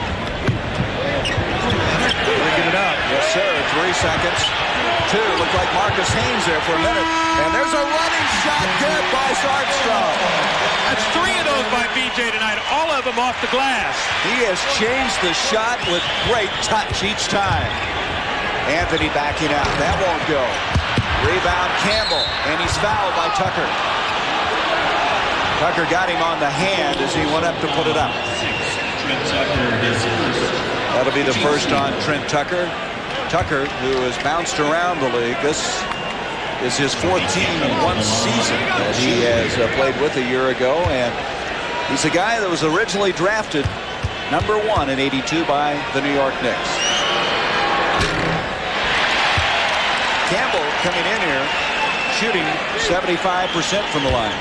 Get it up. Yes, sir. 3 seconds. 2. Looked like Marcus Haynes there for a minute. And there's a running shot. Good by Sarkstrom. That's 3 of those by BJ tonight, all of them off the glass. He has changed the shot with great touch each time. Anthony backing out. That won't go. Rebound Campbell. And he's fouled by Tucker. Tucker got him on the hand as he went up to put it up. That'll be the first on Trent Tucker. Tucker, who has bounced around the league. This is his 4th team in 1 season that he has played with a year ago. And he's a guy that was originally drafted number 1 in '82 by the New York Knicks. Campbell coming in here, shooting 75% from the line.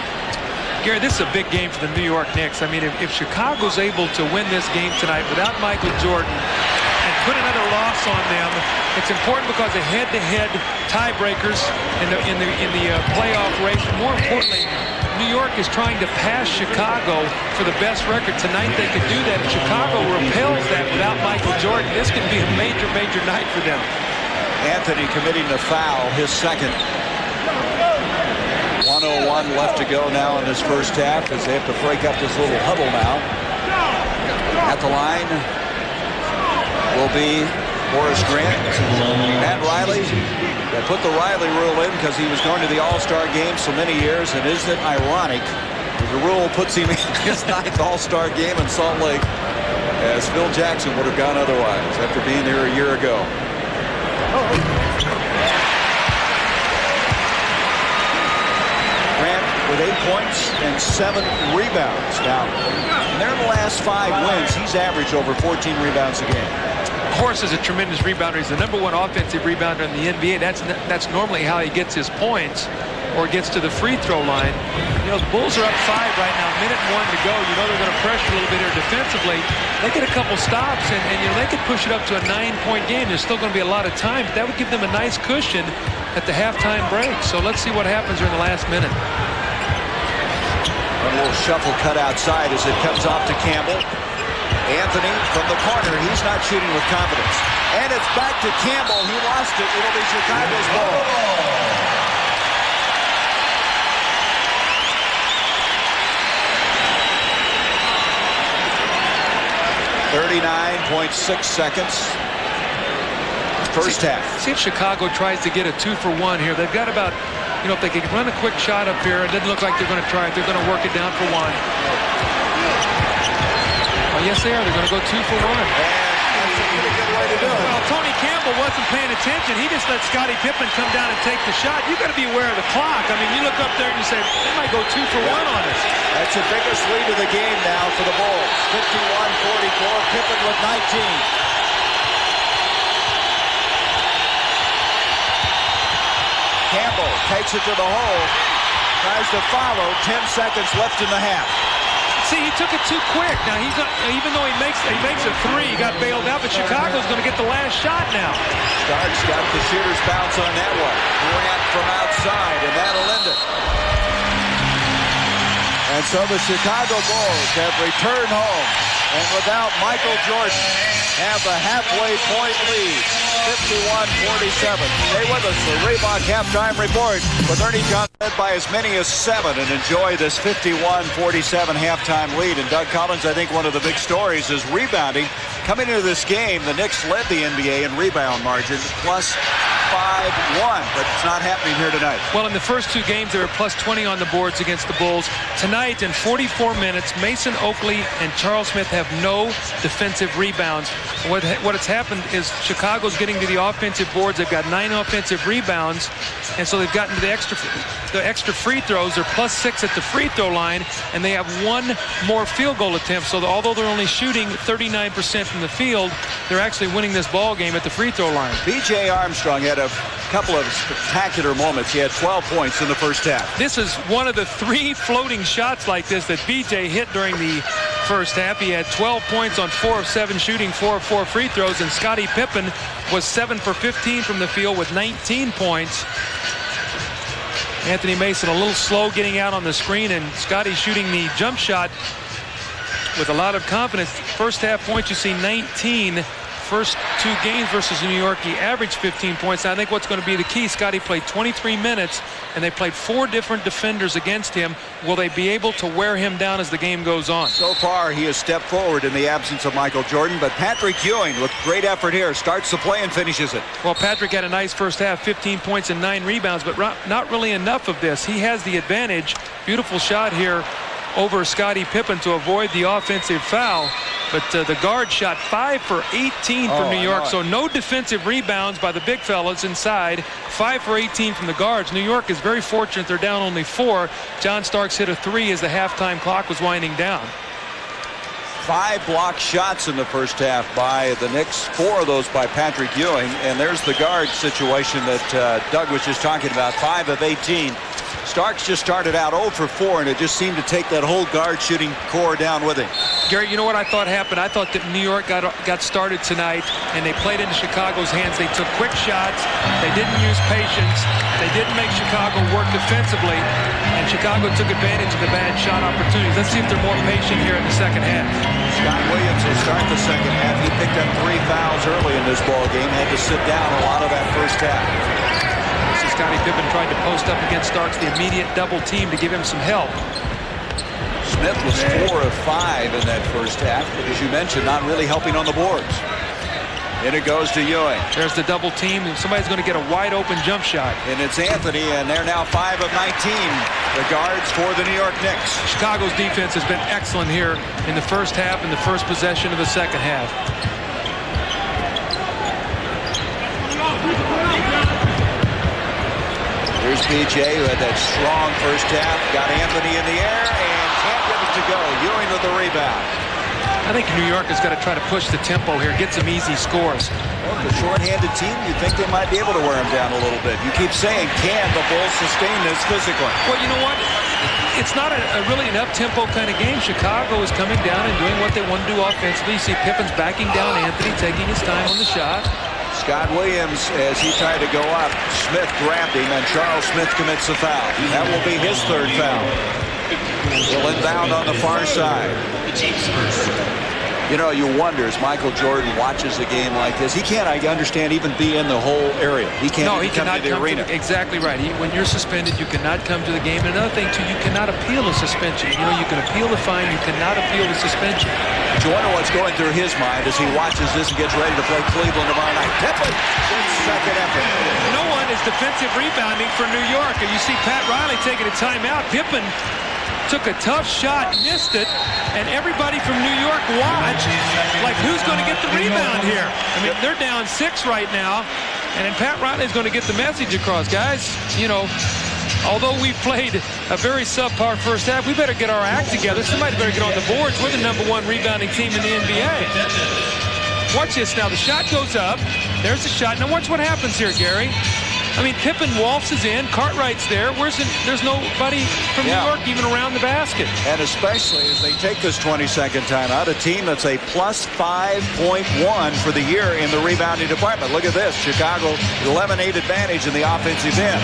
Gary, this is a big game for the New York Knicks. I mean, if Chicago's able to win this game tonight without Michael Jordan and put another loss on them, it's important because of head-to-head tiebreakers in the playoff race. More importantly, New York is trying to pass Chicago for the best record. Tonight they could do that. If Chicago repels that without Michael Jordan, this could be a major, major night for them. Anthony committing the foul, his second. 1:01 left to go now in this first half as they have to break up this little huddle now. At the line will be Horace Grant. Pat Riley. They put the Riley rule in because he was going to the All-Star game so many years, and isn't it ironic that the rule puts him in his 9th All-Star game in Salt Lake, as Phil Jackson would have gone otherwise after being here a year ago. Grant with 8 points and 7 rebounds. Now, in their last 5 wins, he's averaged over 14 rebounds a game. Horace is a tremendous rebounder. He's the number 1 offensive rebounder in the NBA. That's normally how he gets his points or gets to the free throw line. You know, the Bulls are up 5 right now, 1:01 to go. You know they're going to pressure a little bit here defensively. They get a couple stops, and you know they could push it up to a 9-point game. There's still going to be a lot of time, but that would give them a nice cushion at the halftime break. So let's see what happens during the last minute. A little shuffle cut outside as it comes off to Campbell. Anthony from the corner. He's not shooting with confidence. And it's back to Campbell. He lost it. It'll be Chicago's ball. 39.6 seconds. First half. See if Chicago tries to get a 2-for-1 here. They've got about, you know, if they can run a quick shot up here, it doesn't look like they're going to try it. They're going to work it down for 1. Oh, yes, they are. They're going to go 2-for-1. That's a really good way to do it. Well, Tony Campbell wasn't paying attention. He just let Scottie Pippen come down and take the shot. You got to be aware of the clock. I mean, you look up there and you say, they might go 2-for-1 on us. That's the biggest lead of the game now for the Bulls. 51-44. Pippen with 19. Campbell takes it to the hole. Tries to follow. 10 seconds left in the half. See, he took it too quick. Now, he's not, even though he makes a 3, he got bailed out, but Chicago's going to get the last shot now. Starks got the shooter's bounce on that one. Grant from outside, and that'll end it. And so the Chicago Bulls have returned home, and without Michael Jordan, have a halfway point lead. 51-47. Stay with us. The Reebok halftime report with Ernie Johnson led by as many as 7 and enjoy this 51-47 halftime lead. And Doug Collins, I think one of the big stories is rebounding. Coming into this game, the Knicks led the NBA in rebound margin, plus 5-1, but it's not happening here tonight. Well, in the first 2 games, they were plus 20 on the boards against the Bulls. Tonight, in 44 minutes, Mason Oakley and Charles Smith have no defensive rebounds. What has happened is Chicago's getting to the offensive boards. They've got 9 offensive rebounds, and so they've gotten to the extra free throws. They're plus 6 at the free throw line, and they have 1 more field goal attempt. So although they're only shooting 39% from the field, they're actually winning this ball game at the free throw line. B.J. Armstrong had a couple of spectacular moments. He had 12 points in the first half. This is one of the 3 floating shots like this that B.J. hit during the first half. He had 12 points on 4 of 7 shooting, 4 of 4 free throws, and Scottie Pippen was 7 for 15 from the field with 19 points. Anthony Mason a little slow getting out on the screen, and Scottie shooting the jump shot with a lot of confidence. First half points, you see 19. First 2 games versus New York, he averaged 15 points. I think what's going to be the key, Scottie played 23 minutes, and they played 4 different defenders against him. Will they be able to wear him down as the game goes on? So far, he has stepped forward in the absence of Michael Jordan, but Patrick Ewing, with great effort here, starts the play and finishes it. Well, Patrick had a nice first half, 15 points and 9 rebounds, but not really enough of this. He has the advantage. Beautiful shot here over Scottie Pippen to avoid the offensive foul. But the guard shot 5 for 18 from New York, so no defensive rebounds by the big fellas inside. 5 for 18 from the guards. New York is very fortunate they're down only 4. John Starks hit a 3 as the halftime clock was winding down. 5 block shots in the first half by the Knicks, 4 of those by Patrick Ewing. And there's the guard situation that Doug was just talking about, 5 of 18. Starks just started out 0 for 4, and it just seemed to take that whole guard shooting core down with him. Gary, you know what I thought happened? I thought that New York got started tonight, and they played into Chicago's hands. They took quick shots. They didn't use patience. They didn't make Chicago work defensively, and Chicago took advantage of the bad shot opportunities. Let's see if they're more patient here in the second half. Scott Williams will start the second half. He picked up 3 fouls early in this ball game. Had to sit down a lot of that first half. Scottie Pippen tried to post up against Starks, the immediate double team to give him some help. Smith was 4 of 5 in that first half, but as you mentioned, not really helping on the boards. And it goes to Ewing. There's the double team, and somebody's going to get a wide open jump shot. And it's Anthony, and they're now 5 of 19, the guards for the New York Knicks. Chicago's defense has been excellent here in the first half and the first possession of the second half. Here's PJ, who had that strong first half, got Anthony in the air, and can't get it to go. Ewing with the rebound. I think New York has got to try to push the tempo here, get some easy scores. Well, the short-handed team, you think they might be able to wear them down a little bit. You keep saying, can the Bulls sustain this physically? Well, you know what? It's not really an up-tempo kind of game. Chicago is coming down and doing what they want to do offensively. You see Pippen's backing down Anthony, taking his time on the shot. Scott Williams, as he tried to go up, Smith grabbed him, and Charles Smith commits a foul. That will be his 3rd foul. He'll inbound on the far side. You know, you wonder, as Michael Jordan watches a game like this, he can't, I understand, even be in the whole area. He can't come to the arena. Exactly right. When you're suspended, you cannot come to the game. And another thing, too, you cannot appeal a suspension. You know, you can appeal the fine. You cannot appeal the suspension. But you wonder what's going through his mind as he watches this and gets ready to play Cleveland tomorrow night. Pippen, second effort. No one is defensive rebounding for New York. And you see Pat Riley taking a timeout. Pippen took a tough shot, missed it, and everybody from New York watched like, who's going to get the rebound here? I mean, they're down 6 right now, and then Pat Riley's going to get the message across. Guys, you know, although we've played a very subpar first half, we better get our act together. Somebody better get on the boards. We're the #1 rebounding team in the NBA. Watch this now. The shot goes up. There's the shot. Now watch what happens here, Gary. I mean, Pippen waltzes in. Cartwright's there. There's nobody from New York even around the basket. And especially as they take this 22nd timeout, a team that's a plus 5.1 for the year in the rebounding department. Look at this. Chicago, 11-8 advantage in the offensive end.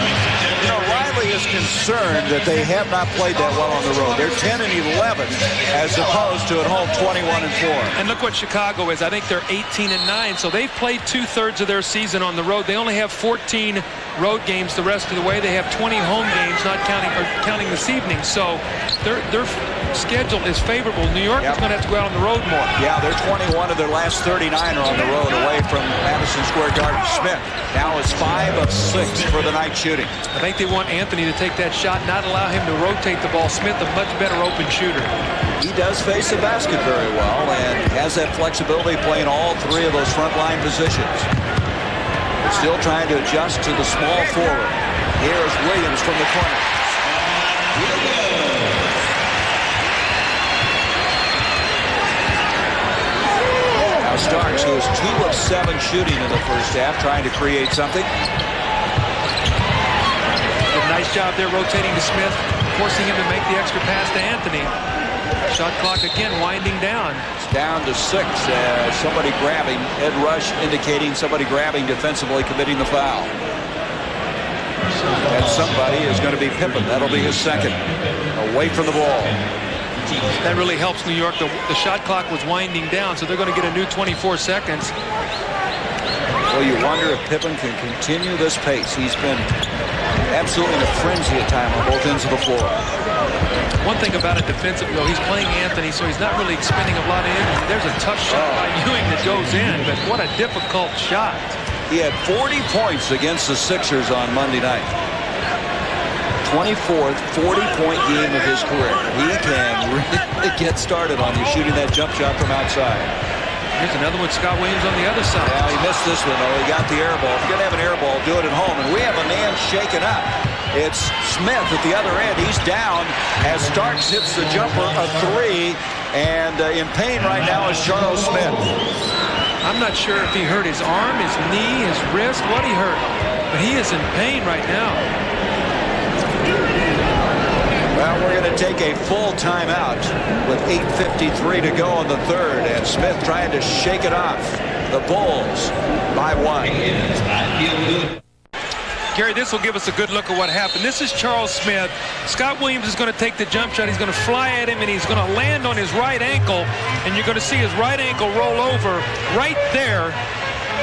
You know, Riley Riley is concerned that they have not played that well on the road. They're 10 and 11 as opposed to at home 21 and 4. And look what Chicago is. I think they're 18 and 9. So they've played 2/3 of their season on the road. They only have 14 road games the rest of the way. They have 20 home games, not counting this evening. So their schedule is favorable. New York is going to have to go out on the road more. Yeah, they're 21 of their last 39 are on the road away from Madison Square Garden. Smith now is 5 of 6 for the night shooting. I think they want Anthony to take that shot, not allow him to rotate the ball. Smith, a much better open shooter. He does face the basket very well and has that flexibility playing all 3 of those front line positions. Still trying to adjust to the small forward. Here's Williams from the corner. Now Starks, who is 2 of 7 shooting in the first half, trying to create something. Nice job there rotating to Smith, forcing him to make the extra pass to Anthony. Shot clock again winding down. It's down to 6 as somebody grabbing. Ed Rush indicating somebody grabbing defensively, committing the foul. And somebody is going to be Pippen. That'll be his second. Away from the ball. That really helps New York. The shot clock was winding down, so they're going to get a new 24 seconds. Well, you wonder if Pippen can continue this pace. He's been absolutely in a frenzy at time on both ends of the floor. One thing about it defensively, though, he's playing Anthony, so he's not really expending a lot of energy. There's a tough shot by Ewing that goes in, but what a difficult shot. He had 40 points against the Sixers on Monday night. 24th 40-point game of his career. He can really get started on you shooting that jump shot from outside. Here's another one, Scott Williams on the other side. Yeah, he missed this one, though. He got the air ball. If you're going to have an air ball, do it at home. And we have a man shaken up. It's Smith at the other end. He's down as Starks hits the jumper, a 3. And in pain right now is Charles Smith. I'm not sure if he hurt his arm, his knee, his wrist, what he hurt. But he is in pain right now. Well, we're going to take a full timeout with 8:53 to go in the third, and Smith trying to shake it off. The Bulls by 1. Gary, this will give us a good look at what happened. This is Charles Smith. Scott Williams is going to take the jump shot. He's going to fly at him, and he's going to land on his right ankle, and you're going to see his right ankle roll over right there.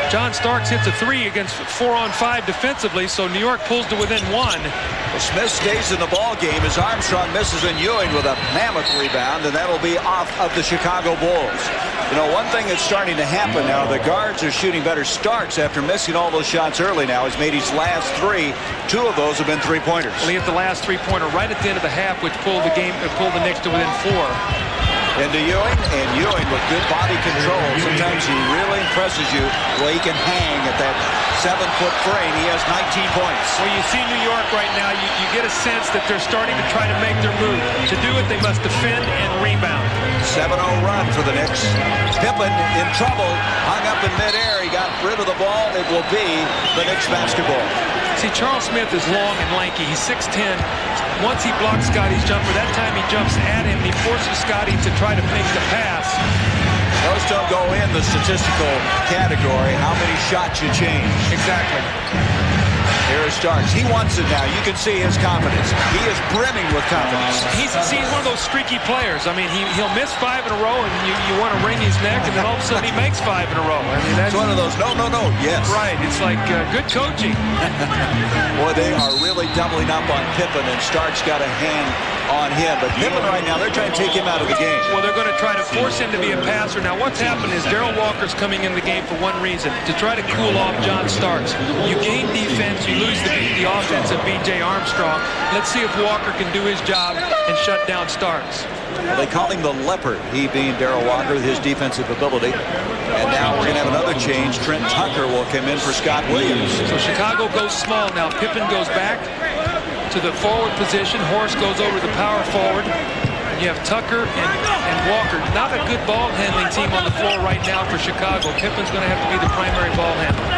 John Starks hits a 3 against 4-on-5 defensively, so New York pulls to within 1. Well, Smith stays in the ball game as Armstrong misses and Ewing with a mammoth rebound, and that'll be off of the Chicago Bulls. You know, one thing that's starting to happen now, the guards are shooting better. Starks, after missing all those shots early now, has made his last 3. 2 of those have been 3-pointers. Well, he hit the last 3-pointer right at the end of the half, which pulled the Knicks to within 4. Into Ewing, and Ewing with good body control. Sometimes he really impresses you the way he can hang at that 7-foot frame. He has 19 points. Well, you see New York right now, you get a sense that they're starting to try to make their move. To do it, they must defend and rebound. 7-0 run for the Knicks. Pippen in trouble, hung up in midair. He got rid of the ball. It will be the Knicks basketball. See, Charles Smith is long and lanky. He's 6'10". Once he blocks Scotty's jumper, that time he jumps at him. He forces Scotty to try to make the pass. Those don't go in the statistical category. How many shots you change? Exactly. Here is Starks. He wants it now. You can see his confidence. He is brimming with confidence. He's one of those streaky players. I mean, he'll miss 5 in a row, and you want to wring his neck, and then all of a sudden he makes 5 in a row. I mean, that's it's one of those no, yes. Right. It's like good coaching. Boy, they are really doubling up on Pippen, and Starks got a hand on him. But Pippen right now, they're trying to take him out of the game. Well, they're going to try to force him to be a passer. Now, what's happened is Darrell Walker's coming in the game for one reason, to try to cool off John Starks. You gain defense, you lose the offense of B.J. Armstrong. Let's see if Walker can do his job and shut down Starks. Well, they call him the leopard, he being Darrell Walker with his defensive ability. And now we're going to have another change. Trent Tucker will come in for Scott Williams. So Chicago goes small now. Pippen goes back to the forward position. Horace goes over to the power forward. You have Tucker and Walker. Not a good ball handling team on the floor right now for Chicago. Pippen's going to have to be the primary ball handler.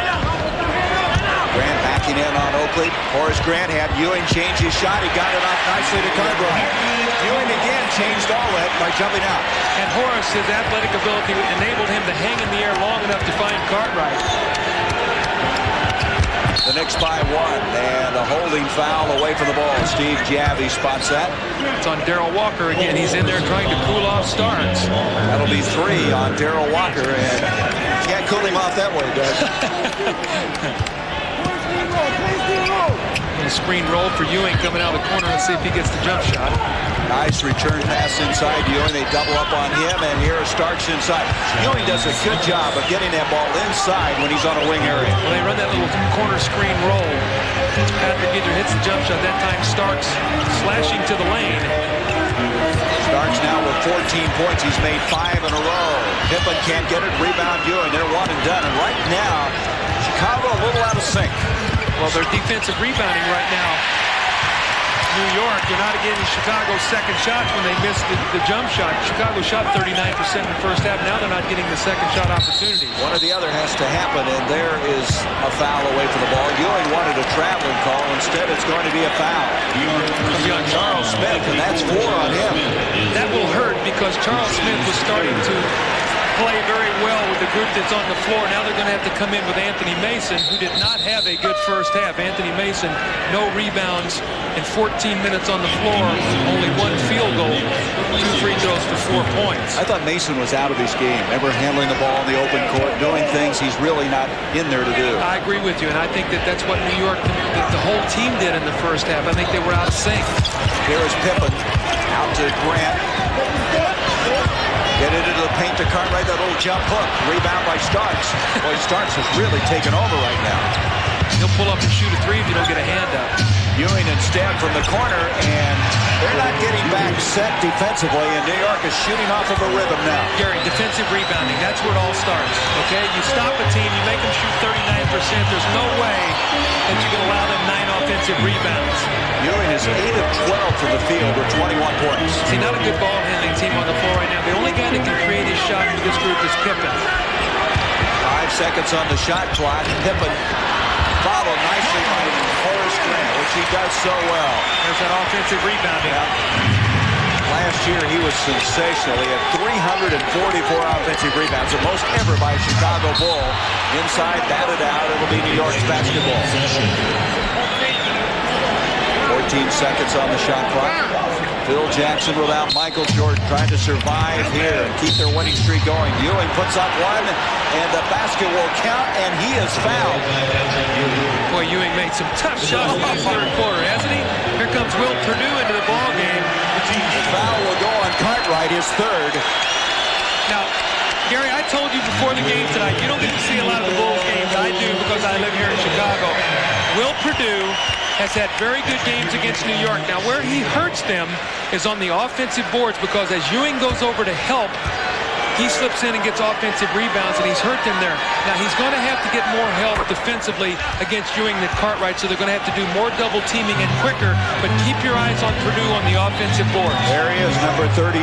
Grant backing in on Oakley. Horace Grant had Ewing change his shot. He got it off nicely to Cartwright. Ewing again changed all that by jumping out. And Horace, his athletic ability enabled him to hang in the air long enough to find Cartwright. The The Knicks by 1, and a holding foul away from the ball. Steve Javy spots that. It's on Darrell Walker again. He's in there trying to cool off Starks. That'll be 3 on Darrell Walker, and can't cool him off that way, Doug. Little screen roll for Ewing coming out of the corner. Let's see if he gets the jump shot. Nice return pass inside Ewing. They double up on him, and here is Starks inside. Ewing does a good job of getting that ball inside when he's on a wing area. Well, they run that little corner screen roll. Patrick either hits the jump shot. That time Starks slashing to the lane. Starks now with 14 points. He's made 5 in a row. Pippen can't get it. Rebound Ewing. They're 1 and done. And right now, Chicago a little out of sync. Well, they're defensive rebounding right now. New York, you're not getting Chicago's second shots when they missed the jump shot. Chicago shot 39% in the first half. Now they're not getting the second shot opportunity. One or the other has to happen, and there is a foul away from the ball. Ewing wanted a traveling call. Instead, it's going to be a foul. It'll be on Charles Smith, and that's 4 on him. That will hurt because Charles Smith was starting to play very well with the group that's on the floor. Now they're going to have to come in with Anthony Mason, who did not have a good first half. Anthony Mason, no rebounds in 14 minutes on the floor, only 1 field goal, 2 free throws for 4 points. I thought Mason was out of his game, never handling the ball in the open court, doing things he's really not in there to do. I agree with you, and I think that's what New York, the whole team did in the first half. I think they were out of sync. Here is Pippen, out to Grant. Get it into the paint to Cartwright, that little jump hook. Rebound by Starks. Boy, Starks has really taken over right now. He'll pull up and shoot a 3 if you don't get a hand up. Ewing instead from the corner, and they're not getting back set defensively, and New York is shooting off of a rhythm now. Gary, defensive rebounding, that's where it all starts, okay? You stop a team, you make them shoot 39%. There's no way that you can allow them 9 offensive rebounds. Ewing is 8 of 12 from the field with 21 points. See, not a good ball handling team on the floor right now. The only guy that can create his shot for this group is Pippen. 5 seconds on the shot clock. Pippen followed nicely by Horace Grant, which he does so well. There's that offensive rebounding. Last year he was sensational. He had 344 offensive rebounds, the most ever by a Chicago Bull. Inside, batted out. It'll be New York's basketball. 14 seconds on the shot clock. Phil Jackson without Michael Jordan trying to survive here and keep their winning streak going. Ewing puts up 1, and the basket will count, and he is fouled. Boy, Ewing made some tough shots in the third quarter, hasn't he? Here comes Will Perdue into the ball game. The foul will go on Cartwright, his 3rd. Now, Gary, I told you before the game tonight, you don't get to see a lot of the Bulls games. I do because I live here in Chicago. Will Perdue has had very good games against New York. Now, where he hurts them is on the offensive boards because as Ewing goes over to help, he slips in and gets offensive rebounds, and he's hurt them there. Now, he's going to have to get more help defensively against Ewing than Cartwright, so they're going to have to do more double teaming and quicker, but keep your eyes on Perdue on the offensive boards. There he is, number 32.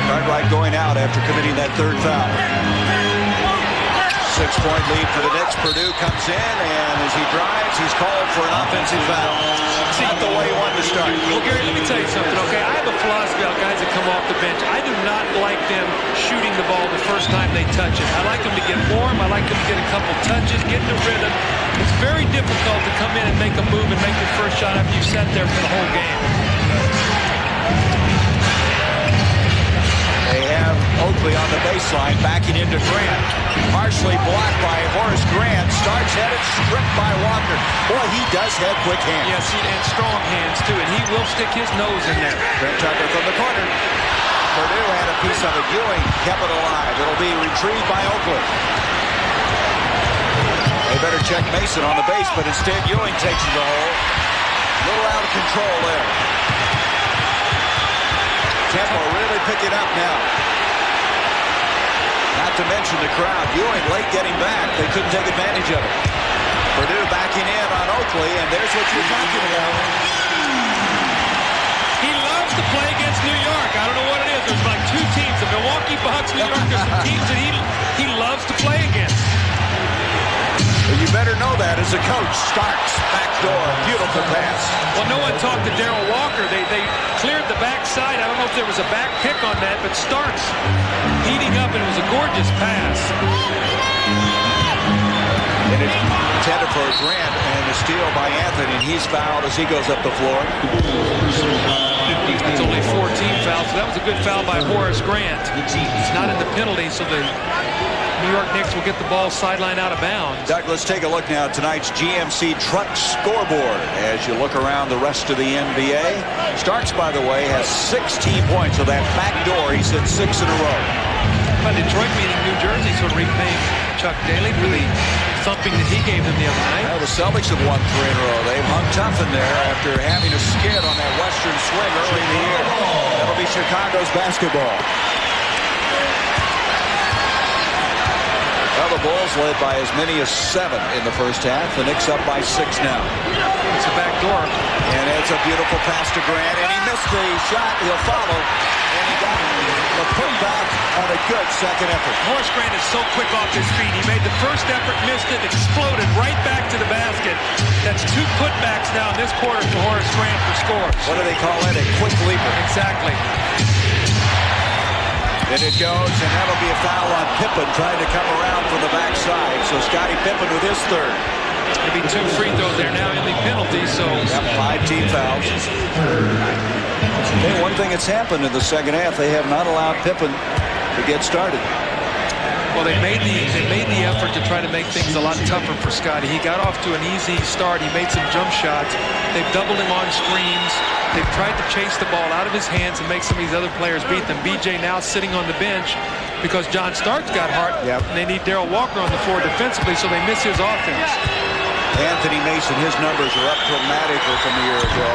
Cartwright going out after committing that 3rd foul. 6-point lead for the Knicks. Perdue comes in, and as he drives, he's called for an offensive foul. Not the way he wanted to start. Well, Gary, let me tell you something, okay? I have a philosophy about guys that come off the bench. I do not like them shooting the ball the first time they touch it. I like them to get warm. I like them to get a couple touches, get in the rhythm. It's very difficult to come in and make a move and make your first shot after you've sat there for the whole game. They have Oakley on the baseline, backing into Grant. Partially blocked by Horace Grant. Starks headed, stripped by Walker. Boy, he does have quick hands. Yes, and strong hands, too, and he will stick his nose in there. Grant Tucker from the corner. Perdue had a piece of it. Ewing kept it alive. It'll be retrieved by Oakley. They better check Mason on the base, but instead Ewing takes it to the hole. A little out of control there. Tempo really picking up now. Not to mention the crowd. Ewing late getting back. They couldn't take advantage of it. Perdue backing in on Oakley, and there's what you're talking about. He loves to play against New York. I don't know what it is. There's like 2 teams, the Milwaukee Bucks, New York. There's some teams that he loves to play against. Well, you better know that as a coach. Starks, backdoor, beautiful pass. Well, no one talked to Darrell Walker. They cleared the backside. I don't know if there was a back pick on that, but Starks heating up, and it was a gorgeous pass. And it's intended for Grant, and a steal by Anthony, and he's fouled as he goes up the floor. It's only 14 fouls, so that was a good foul by Horace Grant. It's not in the penalty, so the New York Knicks will get the ball sideline out of bounds. Doug, let's take a look now at tonight's GMC Truck Scoreboard as you look around the rest of the NBA. Starks, by the way, has 16 points. So that back door, he's hit 6 in a row. Well, Detroit meeting New Jersey, sort of repaying Chuck Daly for the thumping that he gave them the other night. Well, the Celtics have won 3 in a row. They've hung tough in there after having a skid on that Western swing early in the year. That'll be Chicago's basketball. Well, the Bulls led by as many as 7 in the first half. The Knicks up by 6 now. It's a back door. And it's a beautiful pass to Grant, and he missed the shot. He'll follow, and he got the putback on a good second effort. Horace Grant is so quick off his feet. He made the first effort, missed it, exploded right back to the basket. That's 2 putbacks now in this quarter for Horace Grant for scores. What do they call it? A quick leaper. Exactly. And it goes, and that'll be a foul on Pippen trying to come around from the backside. So Scottie Pippen with his 3rd. There'll be 2 free throws there now in the penalty, so... Yep, 5 team fouls. Okay, one thing that's happened in the second half, they have not allowed Pippen to get started. Well, they made the effort to try to make things a lot tougher for Scottie. He got off to an easy start. He made some jump shots. They've doubled him on screens. They've tried to chase the ball out of his hands and make some of these other players beat them. BJ now sitting on the bench because John Starks got hurt. Yep. And they need Darrell Walker on the floor defensively, so they miss his offense. Anthony Mason, his numbers are up dramatically from a year ago.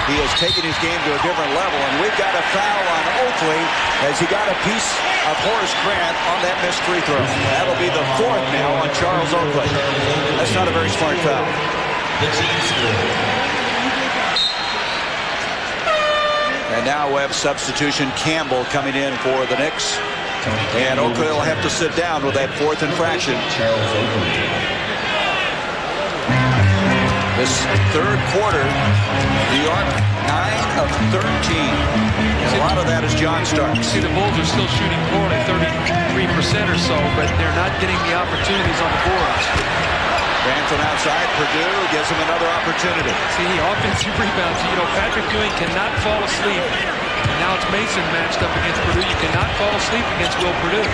He has taken his game to a different level, and we've got a foul on Oakley as he got a piece of Horace Grant on that missed free throw. That'll be the 4th now on Charles Oakley. That's not a very smart foul. And now we have substitution Campbell coming in for the Knicks. And Oakley will have to sit down with that 4th infraction. This 3rd quarter, New York 9 of 13. And a lot of that is John Starks. See, the Bulls are still shooting poorly, 33% or so, but they're not getting the opportunities on the boards. Ran from outside, Purdue gives him another opportunity. See, offensive rebounds. You know, Patrick Ewing cannot fall asleep. And now it's Mason matched up against Purdue. You cannot fall asleep against Will Purdue.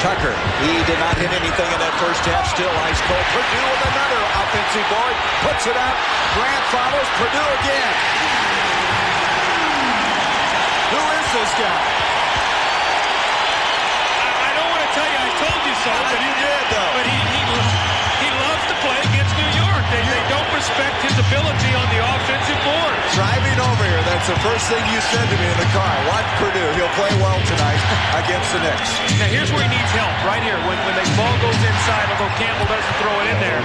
Tucker, he did not hit anything in that first half. Still ice cold. Purdue with another offensive board. Puts it up. Grant follows. Purdue again. Who is this guy? I don't want to tell you I told you so, but You did, though. But he loves to play against New York. They don't respect his ability on the offensive board. Driving over here, that's the first thing you said to me in the car. Watch Purdue. He'll play well tonight against the Knicks. Now here's where he needs help, right here. When the ball goes inside, although Campbell doesn't throw it in there.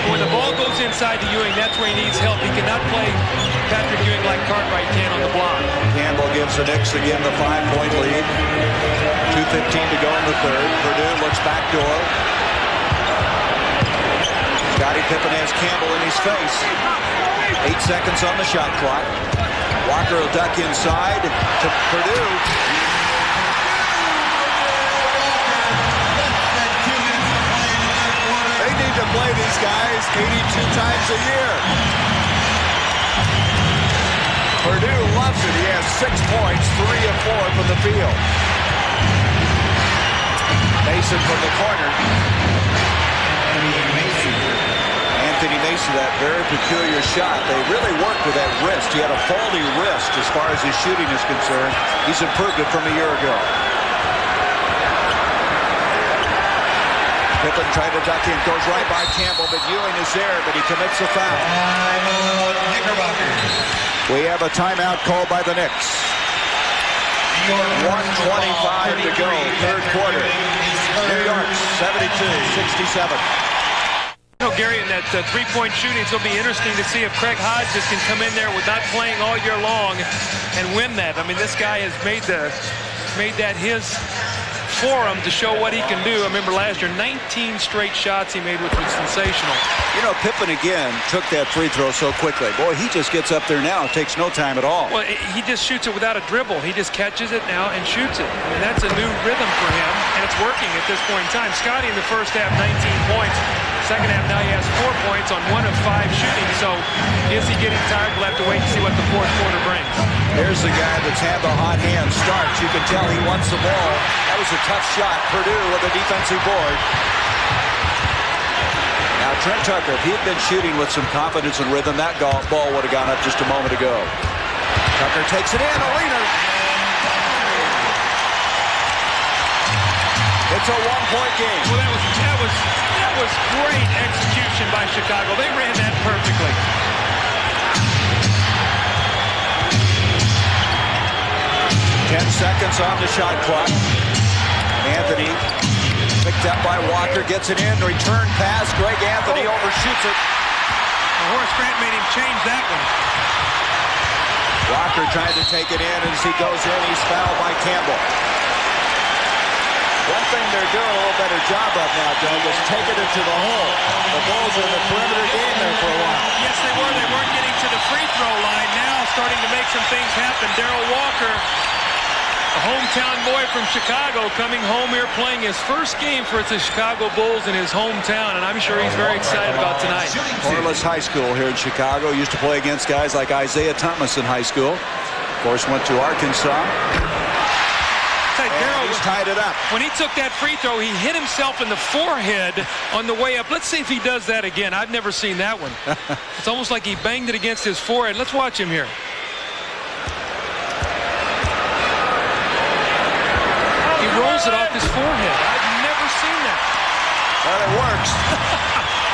When the ball goes inside to Ewing, that's where he needs help. He cannot play Patrick Ewing like Cartwright can on the block. Campbell gives the Knicks again the 5-point lead. 2:15 to go in the 3rd. Purdue looks back door. Scottie Pippen has Campbell in his face. 8 seconds on the shot clock. Walker will duck inside to Purdue. They need to play these guys 82 times a year. Purdue loves it. He has 6 points, 3 of 4 from the field. Mason from the corner. Anthony Mason, that very peculiar shot. They really worked with that wrist. He had a faulty wrist as far as his shooting is concerned. He's improved it from a year ago. Pippen tried to duck in, goes right by Campbell, but Ewing is there, but he commits a foul. We have a timeout called by the Knicks. 1:25 to go, 3rd quarter. New York, 72-67. You know, Gary, in that three-point shooting, it's going to be interesting to see if Craig Hodges can come in there with not playing all year long and win that. I mean, this guy has made that his forum to show what he can do. I remember last year, 19 straight shots he made, which was sensational. You know, Pippen again took that free throw so quickly. Boy, he just gets up there now. It takes no time at all. Well, he just shoots it without a dribble. He just catches it now and shoots it. I mean, that's a new rhythm for him, and it's working at this point in time. Scottie in the first half, 19 points, second half, now he has 4 points on 1 of 5 shooting. So is he getting tired? We'll have to wait and see what the fourth quarter brings. Here's the guy that's had the hot hand start. You can tell he wants the ball. That was a tough shot. Purdue with a defensive board. Now Trent Tucker, if he had been shooting with some confidence and rhythm, that ball would have gone up just a moment ago. Tucker takes it in. Alina. It's a one-point game. Well, that was great execution by Chicago. They ran that perfectly. Ten seconds on the shot clock. Anthony picked up by Walker, gets it in, return pass. Greg Anthony overshoots it. Horace Grant made him change that one. Walker trying to take it in, and as he goes in, he's fouled by Campbell. One thing they're doing a little better job of now, Doug, is taking it to the hole. The Bulls are in the perimeter game there for a while. Yes, they were. They weren't getting to the free throw line. Now starting to make some things happen. Darrell Walker, a hometown boy from Chicago, coming home here playing his first game for the Chicago Bulls in his hometown, and I'm sure he's very excited about tonight. Corliss High School here in Chicago. Used to play against guys like Isaiah Thomas in high school. Of course, went to Arkansas. He's tied it up. When he took that free throw, he hit himself in the forehead on the way up. Let's see if he does that again. I've never seen that one. It's almost like he banged it against his forehead. Let's watch him here. He rolls it off his forehead. I've never seen that. Well, it works.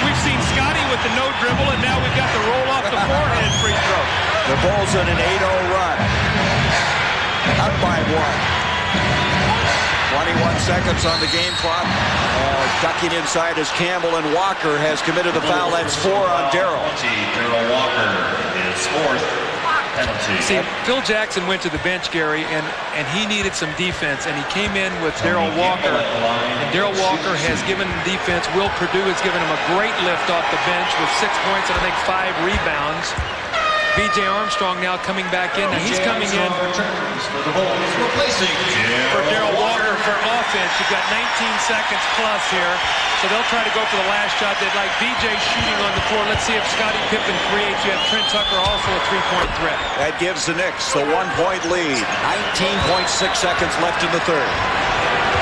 We've seen Scotty with the no dribble, and now we've got the roll off the forehead free throw. The Bulls in an 8-0 run. Up by 1. 21 seconds on the game clock. Ducking inside as Campbell, and Walker has committed the foul. That's 4 on Darrell. Darrell Walker, his 4th penalty. See, Phil Jackson went to the bench, Gary, and he needed some defense, and he came in with Darrell Walker. And Darrell Walker has given defense. Will Purdue has given him a great lift off the bench with 6 points and I think 5 rebounds. B.J. Armstrong now coming back in. Now he's coming in for Darrell Walker for offense. You've got 19 seconds plus here. So they'll try to go for the last shot. They'd like B.J. shooting on the floor. Let's see if Scottie Pippen creates. You have Trent Tucker also a three-point threat. That gives the Knicks the 1-point lead. 19.6 seconds left in the third.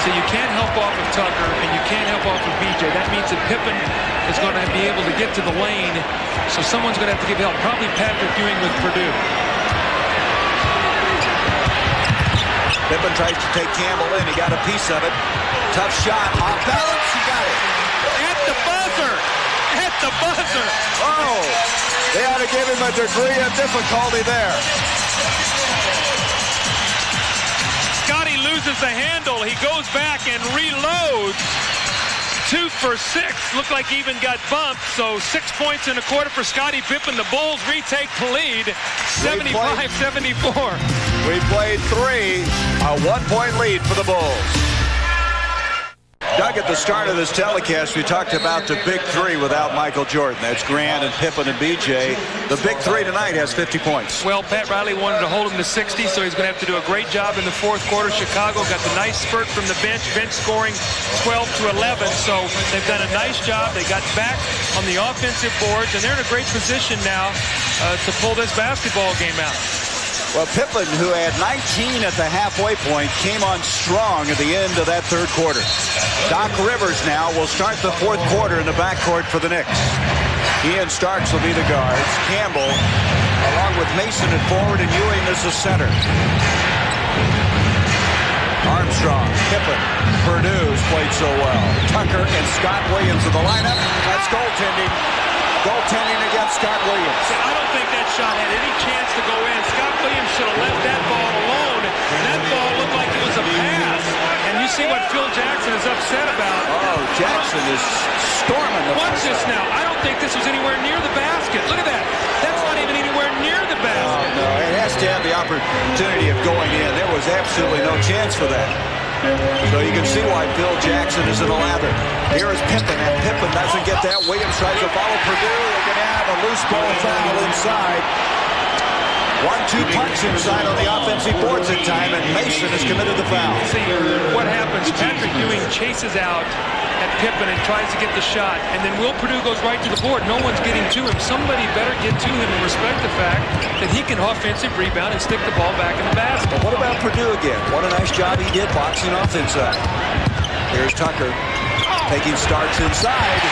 So you can't help off of Tucker, and you can't help off of B.J. That means that Pippen is going to be able to get to the lane, so someone's going to have to give help. Probably Patrick Ewing with Purdue. Pippen tries to take Campbell in. He got a piece of it. Tough shot. Off balance. He got it. At the buzzer. At the buzzer. Oh, they ought to give him a degree of difficulty there. Scotty loses the handle. He goes back and reloads. 2 for 6. Looked like he even got bumped. So 6 points in a quarter for Scottie Pippen. The Bulls retake the lead. 75-74. We played 3. A 1-point lead for the Bulls. Doug, at the start of this telecast, we talked about the big 3 without Michael Jordan. That's Grant and Pippen and B.J. The big 3 tonight has 50 points. Well, Pat Riley wanted to hold him to 60, so he's going to have to do a great job in the fourth quarter. Chicago got the nice spurt from the bench scoring 12 to 11, so they've done a nice job. They got back on the offensive boards, and they're in a great position now to pull this basketball game out. Well, Pippen, who had 19 at the halfway point, came on strong at the end of that third quarter. Doc Rivers now will start the fourth quarter in the backcourt for the Knicks. He and Starks will be the guards. Campbell, along with Mason at forward, and Ewing as the center. Armstrong, Pippen, Purdue's played so well. Tucker and Scott Williams in the lineup. That's goaltending. Goaltending against Scott Williams. I don't think that shot had any chance to go in. Scott Williams should have left that ball alone. That ball looked like it was a pass. And you see what Phil Jackson is upset about. Oh, Jackson is storming the Watch this now. I don't think this was anywhere near the basket. Look at that. That's not even anywhere near the basket. Oh, no, it has to have the opportunity of going in. There was absolutely no chance for that. So you can see why Phil Jackson is in a lather. Here is Pippen, and Pippen doesn't get that. Williams tries to follow Purdue. They're going to have a loose ball foul inside. 1-2 punch inside on the offensive boards at time, and Mason has committed the foul. See what happens. Patrick Ewing chases out at Pippen and tries to get the shot, and then Will Perdue goes right to the board. No one's getting to him. Somebody better get to him and respect the fact that he can offensive rebound and stick the ball back in the basket. But what about Perdue again? What a nice job he did boxing off inside. Here's Tucker taking starts inside.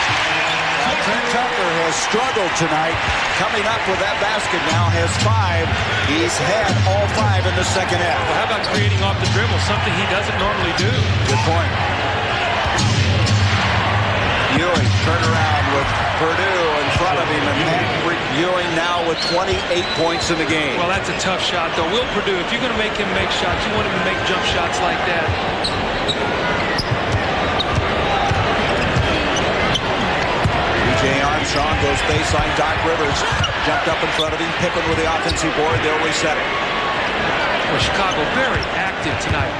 Trent Tucker has struggled tonight. Coming up with that basket now, has 5. He's had all 5 in the second half. Well, how about creating off the dribble, something he doesn't normally do? Good point. Ewing turn around with Perdue in front of him, and Patrick Ewing now with 28 points in the game. Well, that's a tough shot, though. Will Perdue, if you're going to make him make shots, you want him to make jump shots like that. Armstrong goes baseline. Doc Rivers jumped up in front of him. Pippen with the offensive board. They'll reset it. Well, Chicago very active tonight.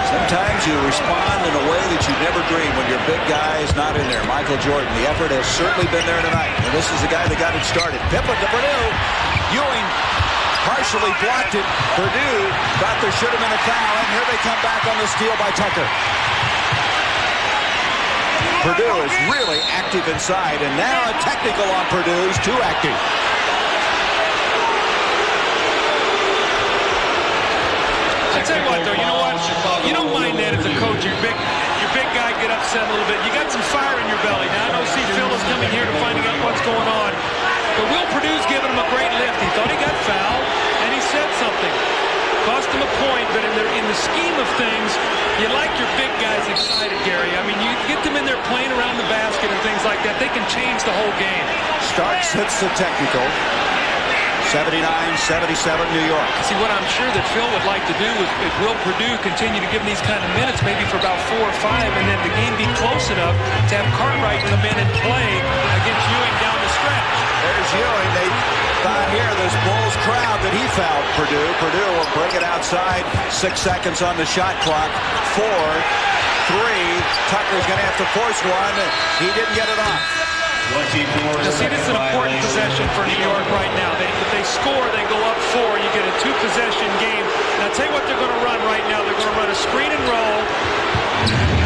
Sometimes you respond in a way that you never dream when your big guy is not in there. Michael Jordan, the effort has certainly been there tonight. And this is the guy that got it started. Pippen to Perdue. Ewing partially blocked it. Perdue thought there should have been a foul, and here they come back on the steal by Tucker. Perdue is really active inside, and now a technical on Perdue. He's too active. I tell you what, though, you know what? You don't mind that as a coach. Your big guy get upset a little bit. You got some fire in your belly. Now, I don't see Phil is coming here to finding out what's going on. But Will Perdue's giving him a great lift. He thought he got fouled, and he said something. Cost him a point, but in the scheme of things, you like your big guys excited, Gary. I mean, you get them in there playing around the basket and things like that. They can change the whole game. Starks hits the technical. 79-77 New York. See, what I'm sure that Phil would like to do is if Will Perdue continue to give him these kind of minutes, maybe for about 4 or 5, and then the game be close enough to have Cartwright come in and play against Ewing down the stretch. There's Ewing. They thought here, this Bulls crowd, that he fouled Perdue. Perdue will bring it outside. 6 seconds on the shot clock. 4, 3. Tucker's going to have to force one. He didn't get it off. Now, see, this is an important possession for New York right now. If they score, they go up 4. You get a 2-possession game. And I'll tell you what they're going to run right now. They're going to run a screen and roll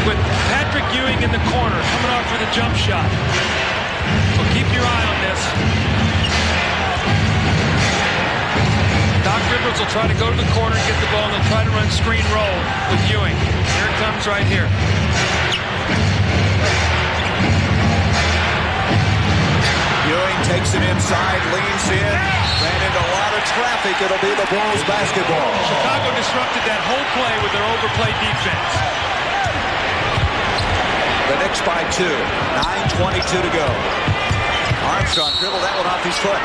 with Patrick Ewing in the corner, coming off for the jump shot. So keep your eye on this. Doc Rivers will try to go to the corner and get the ball, and they'll try to run screen roll with Ewing. Here it comes right here. Ewing takes it inside, leans in, ran into a lot of traffic. It'll be the Bulls basketball. Chicago disrupted that whole play with their overplay defense. The Knicks by 2. 9:22 to go. Armstrong dribbled that one off his foot.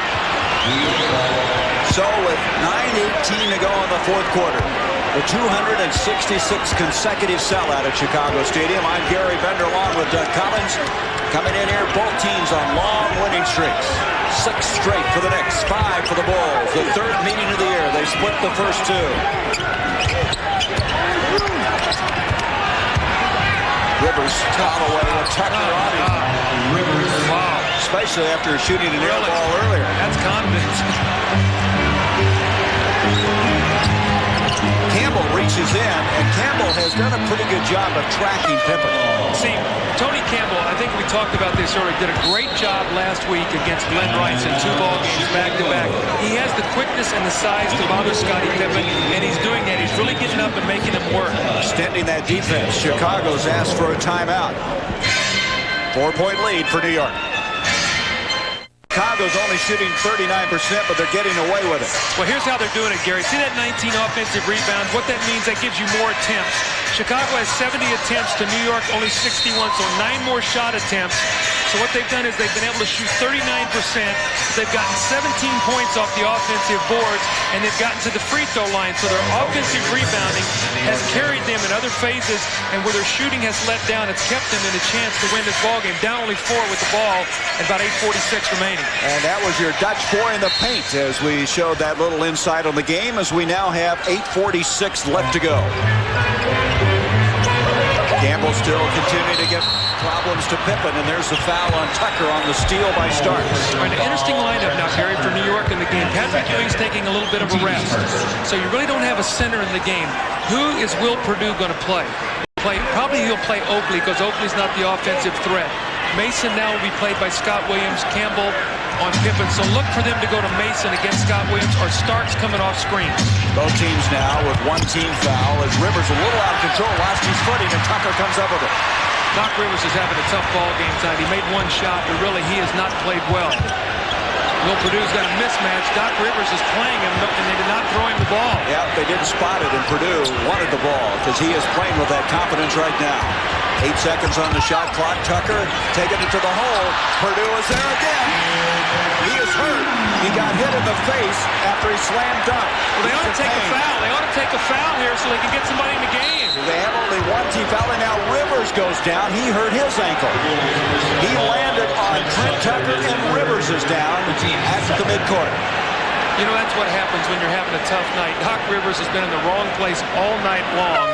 So with 9:18 to go in the fourth quarter, the 266 consecutive sellout at Chicago Stadium. I'm Gary Bender along with Doug Collins. Coming in here, both teams on long winning streaks. 6 straight for the Knicks, 5 for the Bulls. The 3rd meeting of the year. They split the first 2. Rivers, Holloway, and Tucker on him. Rivers, wow. Especially after shooting an air ball earlier. That's confidence. Campbell reaches in, and Campbell has done a pretty good job of tracking Pippen. See, Tony Campbell, I think we talked about this earlier, did a great job last week against Glenn Rice in 2 ball games back-to-back. He has the quickness and the size to bother Scottie Pippen, and he's doing that. He's really getting up and making him work. Extending that defense. Chicago's asked for a timeout. 4-point lead for New York. Chicago's only shooting 39%, but they're getting away with it. Well, here's how they're doing it, Gary. See that 19 offensive rebounds? What that means, that gives you more attempts. Chicago has 70 attempts to New York, only 61, so 9 more shot attempts. So what they've done is they've been able to shoot 39%. They've gotten 17 points off the offensive boards, and they've gotten to the free throw line. So their offensive rebounding has carried them in other phases, and where their shooting has let down, it's kept them in a chance to win this ballgame. Down only 4 with the ball, and about 8:46 remaining. And that was your Dutch boy in the paint as we showed that little insight on the game, as we now have 8:46 left to go. Campbell still continuing to get problems to Pippen, and there's the foul on Tucker on the steal by Starks. All right, an interesting lineup now, Gary, for New York in the game. Patrick Ewing's taking a little bit of a rest, so you really don't have a center in the game. Who is Will Perdue going to play? Probably he'll play Oakley because Oakley's not the offensive threat. Mason now will be played by Scott Williams, Campbell on Pippen. So look for them to go to Mason against Scott Williams or Starks coming off screens. Both teams now with one team foul as Rivers a little out of control, lost his footing, and Tucker comes up with it. Doc Rivers is having a tough ball game tonight. He made one shot, but really he has not played well. Will Perdue's got a mismatch. Doc Rivers is playing him, and they did not throw him the ball. Yeah, they didn't spot it, and Perdue wanted the ball because he is playing with that confidence right now. 8 seconds on the shot clock. Tucker taking it to the hole. Perdue is there again. He is hurt. He got hit in the face after he slammed dunk. Well, they ought to take a foul. They ought to take a foul here so they can get somebody in the game. They have only one team foul, and now Rivers goes down. He hurt his ankle. He landed on Trent Tucker, and Rivers is down at the midcourt. You know, that's what happens when you're having a tough night. Doc Rivers has been in the wrong place all night long.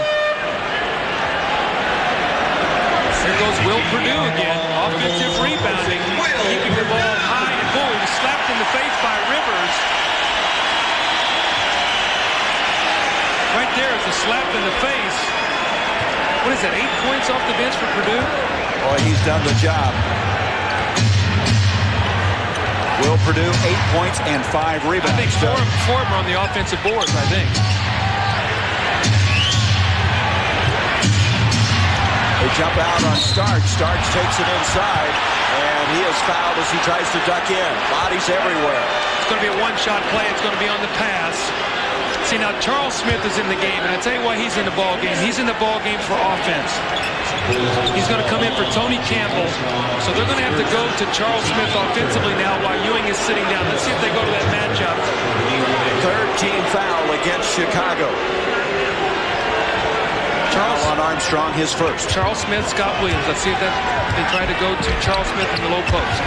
Here goes Will Perdue again. Offensive rebounding. Keeping the ball high and boom. He was slapped in the face by Rivers. Right there is a slap in the face. What is that, 8 points off the bench for Perdue? Boy, he's done the job. Will Perdue, 8 points and 5 rebounds. I think four of them are on the offensive boards, I think. They jump out on Starks. Starks takes it inside, and he is fouled as he tries to duck in. Bodies everywhere. It's going to be a one-shot play. It's going to be on the pass. See, now Charles Smith is in the game, and I tell you why he's in the ball game. He's in the ball game for offense. He's going to come in for Tony Campbell, so they're going to have to go to Charles Smith offensively now while Ewing is sitting down. Let's see if they go to that matchup. Third team foul against Chicago. Charles on Armstrong, his first. Charles Smith, Scott Williams. Let's see if they try to go to Charles Smith in the low post.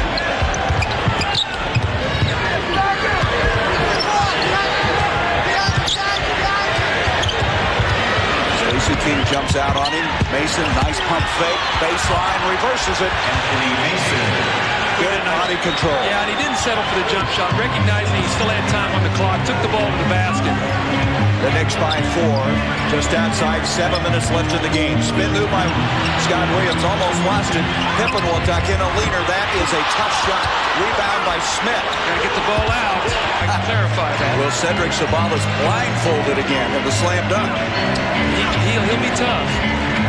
Stacey King jumps out on him. Mason, nice pump fake. Baseline, reverses it. Anthony Mason. Good body control. Yeah, and he didn't settle for the jump shot, recognizing he still had time on the clock. Took the ball to the basket. The Knicks by 4, just outside, 7 minutes left in the game. Spin move by Scott Williams, almost lost it. Pippen will duck in a leaner. That is a tough shot. Rebound by Smith. Got to get the ball out. I can clarify that. Will Cedric Sabalas blindfolded again in the slam dunk. He'll be tough.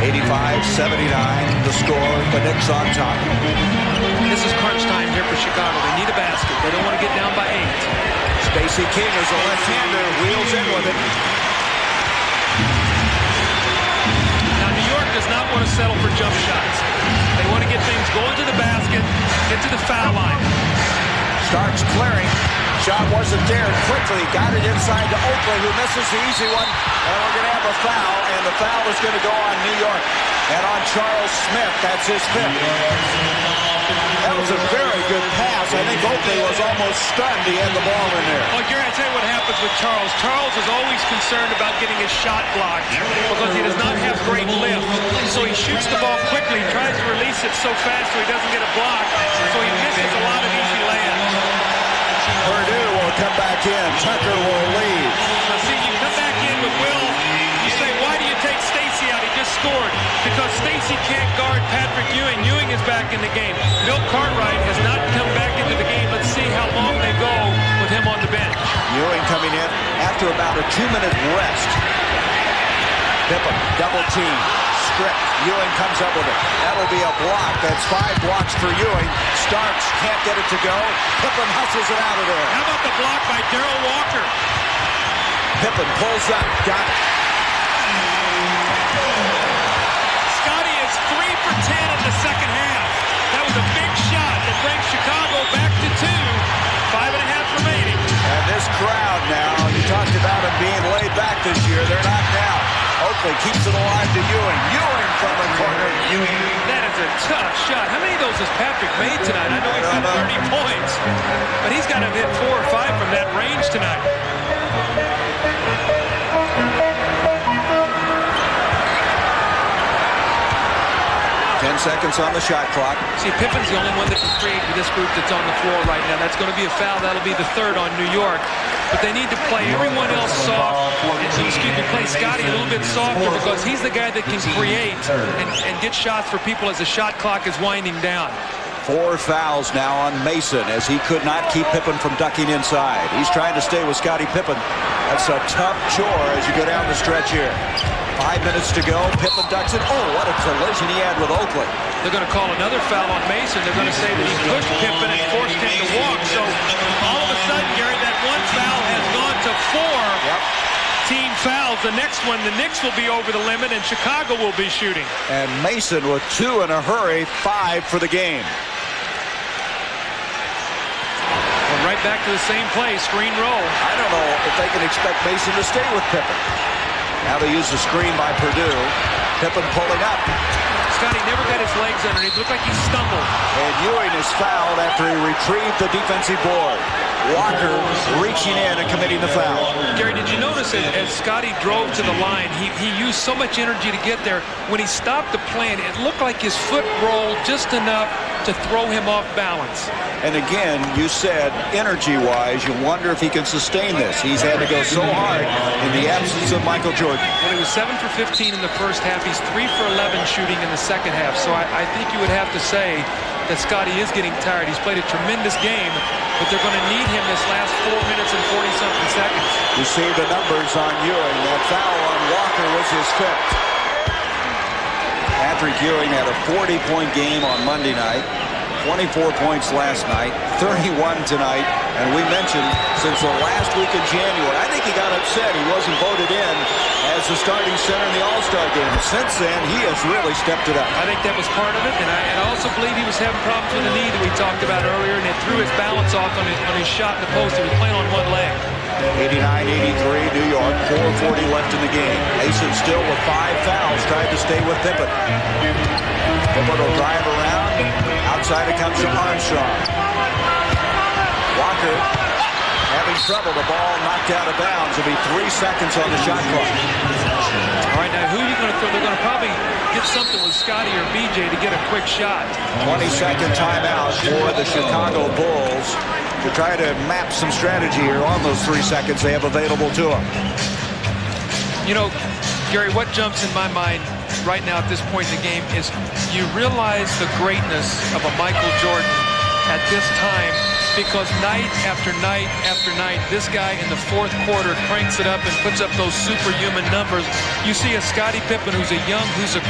85-79, the score. The Knicks on top. This is crunch time here for Chicago. They need a basket. They don't want to get down by 8. Stacey King is a left-hander, wheels in with it. Now, New York does not want to settle for jump shots. They want to get things going to the basket, get to the foul line. Starks clearing. Shot wasn't there. Quickly got it inside to Oakley, who misses the easy one. And we're going to have a foul, and the foul is going to go on New York. And on Charles Smith, that's his fifth. That was a very good pass. I think Oakley was almost stunned. He had the ball in there. Well, Gary, I tell you what happens with Charles. Charles is always concerned about getting his shot blocked because he does not have great lift. So he shoots the ball quickly, tries to release it so fast so he doesn't get a block. So he misses a lot of easy layups. Perdue will come back in. Tucker will leave. Now, see, you come back in with Will. You say, why do you take Stacey out? He just scored. Because Stacey can't guard Patrick Ewing. Ewing is back in the game. Bill Cartwright has not come back into the game. Let's see how long they go with him on the bench. Ewing coming in after about a 2-minute rest. Pippen, double team, stripped. Ewing comes up with it. That'll be a block. That's 5 blocks for Ewing. Starks can't get it to go. Pippen hustles it out of there. How about the block by Darrell Walker? Pippen pulls up. Got it. Scotty is 3 for 10 in the second half. That was a big shot that brings Chicago back to 2. 5.5 remaining. And this crowd now, you talked about them being laid back this year. They're not now. Oakley keeps it alive to Ewing. Ewing from the corner. That is a tough shot. How many of those has Patrick made tonight? I know he's got 30 points, but he's got to hit 4 or 5 from that range tonight. 10 seconds on the shot clock. See, Pippen's the only one that can create with this group that's on the floor right now. That's going to be a foul. That'll be the third on New York. But they need to play everyone else soft. Play Scotty a little bit softer because he's the guy that can create and get shots for people as the shot clock is winding down. 4 fouls now on Mason as he could not keep Pippen from ducking inside. He's trying to stay with Scottie Pippen. That's a tough chore as you go down the stretch here. 5 minutes to go. Pippen ducks it. Oh, what a collision he had with Oakley. They're going to call another foul on Mason. They're going to say that he pushed Pippen and forced him to walk. So all of a sudden, Gary, that one foul has gone to 4 team fouls. The next one, the Knicks will be over the limit and Chicago will be shooting. And Mason with 2 in a hurry, 5 for the game. Right back to the same play, screen roll. I don't know if they can expect Mason to stay with Pippen. Now they use the screen by Purdue. Pippen pulling up. Scotty never got his legs underneath. Looked like he stumbled. And Ewing is fouled after he retrieved the defensive board. Walker reaching in and committing the foul. Gary, did you notice as Scotty drove to the line, he used so much energy to get there. When he stopped the play, it looked like his foot rolled just enough to throw him off balance. And again, you said energy-wise, you wonder if he can sustain this. He's had to go so hard in the absence of Michael Jordan. Well, he was 7 for 15 in the first half. He's 3 for 11 shooting in the second half. So I think you would have to say that Scotty is getting tired. He's played a tremendous game, but they're going to need him this last 4 minutes and 40-something seconds. You see the numbers on Ewing. That foul on Walker was his 5th. Patrick Ewing had a 40-point game on Monday night. 24 points last night, 31 tonight, and we mentioned since the last week in January, I think he got upset he wasn't voted in as the starting center in the All-Star game. Since then, he has really stepped it up. I think that was part of it, and I also believe he was having problems with the knee that we talked about earlier, and it threw his balance off on his shot in the post. He was playing on one leg. 89-83, New York, 4:40 left in the game. Mason still with 5 fouls, tried to stay with Pippen. Pippen will drive around. Outside it comes to Armstrong. Walker having trouble. The ball knocked out of bounds. It'll be 3 seconds on the shot clock. All right, now who are you going to throw? They're going to probably get something with Scotty or BJ to get a quick shot. 20-second timeout for the Chicago Bulls to try to map some strategy here on those 3 seconds they have available to them. You know, Gary, what jumps in my mind right now at this point in the game is you realize the greatness of a Michael Jordan at this time, because night after night after night, this guy in the fourth quarter cranks it up and puts up those superhuman numbers. You see a Scottie Pippen who's a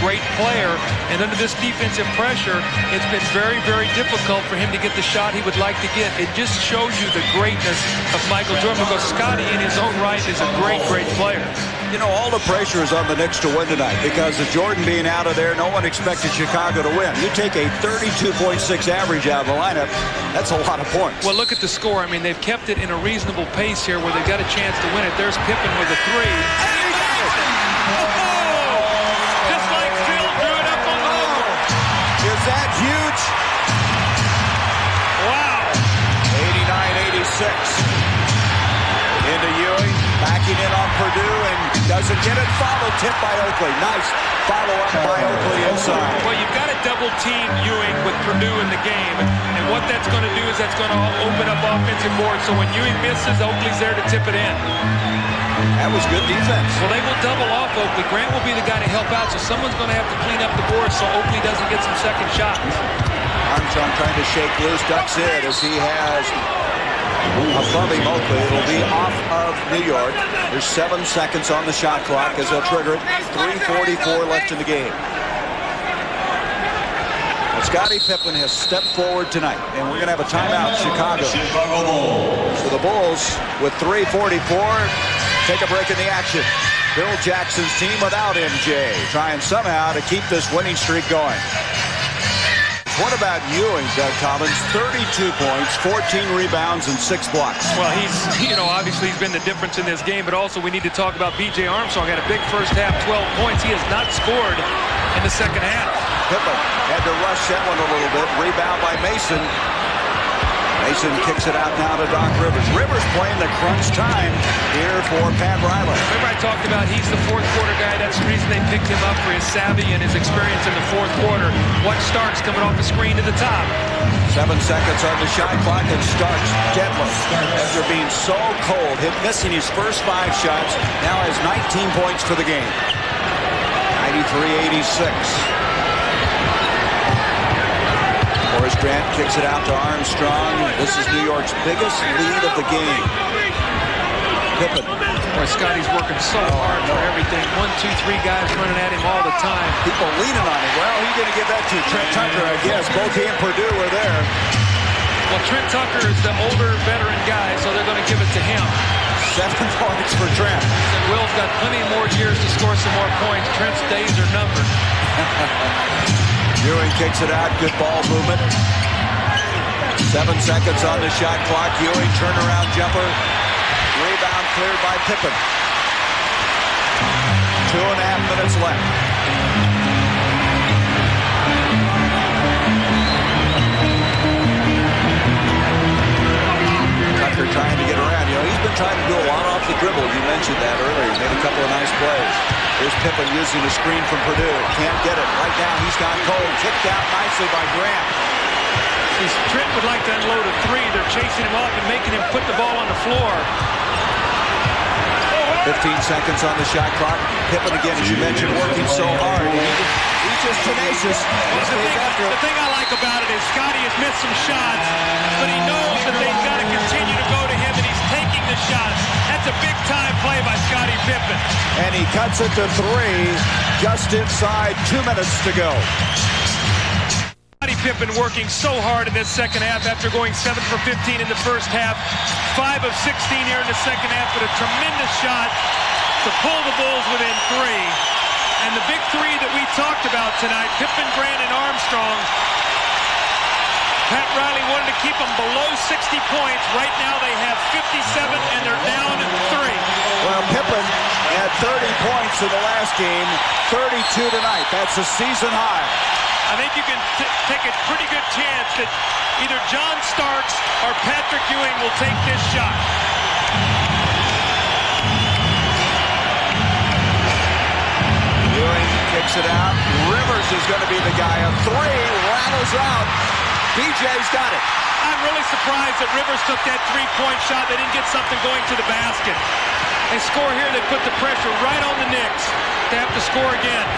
great player, and under this defensive pressure, it's been very, very difficult for him to get the shot he would like to get. It just shows you the greatness of Michael Jordan, because Scottie in his own right is a great, great player. You know, all the pressure is on the Knicks to win tonight because of Jordan being out of there. No one expected Chicago to win. You take a 32.6 average out of the lineup, that's a lot of points. Well, look at the score. I mean, they've kept it in a reasonable pace here where they've got a chance to win it. There's Pippen with a 3. Just like Phil drew it up on the floor. Is that huge? Wow. 89-86. Into Ewing, backing in on Purdue, and doesn't get it. Follow tip by Oakley. Nice follow-up by Oakley inside. Well, you've got to double-team Ewing with Purdue in the game, and what that's going to do is that's going to open up offensive boards. So when Ewing misses, Oakley's there to tip it in. That was good defense. Well, they will double off Oakley. Grant will be the guy to help out, so someone's going to have to clean up the board so Oakley doesn't get some second shots. Armstrong trying to shake loose, ducks in as he has above him Oakley. It'll be off of New York. There's 7 seconds on the shot clock as they'll trigger it. 3:44 left in the game. Well, Scottie Pippen has stepped forward tonight, and we're going to have a timeout, Chicago. So the Bulls with 3:44 take a break in the action. Bill Jackson's team without MJ trying somehow to keep this winning streak going. What about Ewing, Doug Collins? 32 points, 14 rebounds, and 6 blocks. Well, obviously he's been the difference in this game, but also we need to talk about B.J. Armstrong. Had a big first half, 12 points. He has not scored in the second half. Pippen had to rush that one a little bit. Rebound by Mason. Mason kicks it out now to Doc Rivers. Rivers playing the crunch time here for Pat Riley. Remember I talked about he's the fourth quarter guy. That's the reason they picked him up, for his savvy and his experience in the fourth quarter. Watch Starks coming off the screen to the top. 7 seconds on the shot clock, and Starks deadless after being so cold. Missing his first 5 shots. Now has 19 points for the game. 93-86. Horace Grant kicks it out to Armstrong. This is New York's biggest lead of the game. Pippen. Boy, Scotty's working so hard for everything. 1, 2, 3 guys running at him all the time. People leaning on him. Well, he's going to give that to Trent Tucker, I guess. Both he and Purdue were there. Well, Trent Tucker is the older veteran guy, so they're going to give it to him. 7 points for Trent. And Will's got plenty more years to score some more points. Trent's days are numbered. Ewing kicks it out. Good ball movement. 7 seconds on the shot clock. Ewing turnaround jumper. Rebound cleared by Pippen. 2.5 minutes left. Tucker trying to get around. You know, he's been trying to do a lot off the dribble. You mentioned that earlier. He made a couple of nice plays. Here's Pippen using the screen from Purdue. Can't get it. Right now he's gone cold. Kicked out nicely by Grant. See, Trent would like to unload a 3. They're chasing him off and making him put the ball on the floor. 15 seconds on the shot clock. Pippen again, as you mentioned, working so hard. He's just tenacious. The thing I like about it is Scotty has missed some shots, but he knows that they've got to continue to go to him, and he's taking the shots. That's a big-time play by Scottie Pippen. And he cuts it to 3, just inside 2 minutes to go. Scottie Pippen working so hard in this second half after going 7 for 15 in the first half. 5 of 16 here in the second half with a tremendous shot to pull the Bulls within 3. And the big 3 that we talked about tonight, Pippen, Grant, and Armstrong. Pat Riley wanted to keep them below 60 points. Right now they have 57 and they're down 3. Well, Pippen had 30 points in the last game, 32 tonight. That's a season high. I think you can take a pretty good chance that either John Starks or Patrick Ewing will take this shot. Ewing kicks it out. Rivers is going to be the guy. A 3 rattles out. BJ's got it. I'm really surprised that Rivers took that 3-point shot. They didn't get something going to the basket. They score here. They put the pressure right on the Knicks. They have to score again.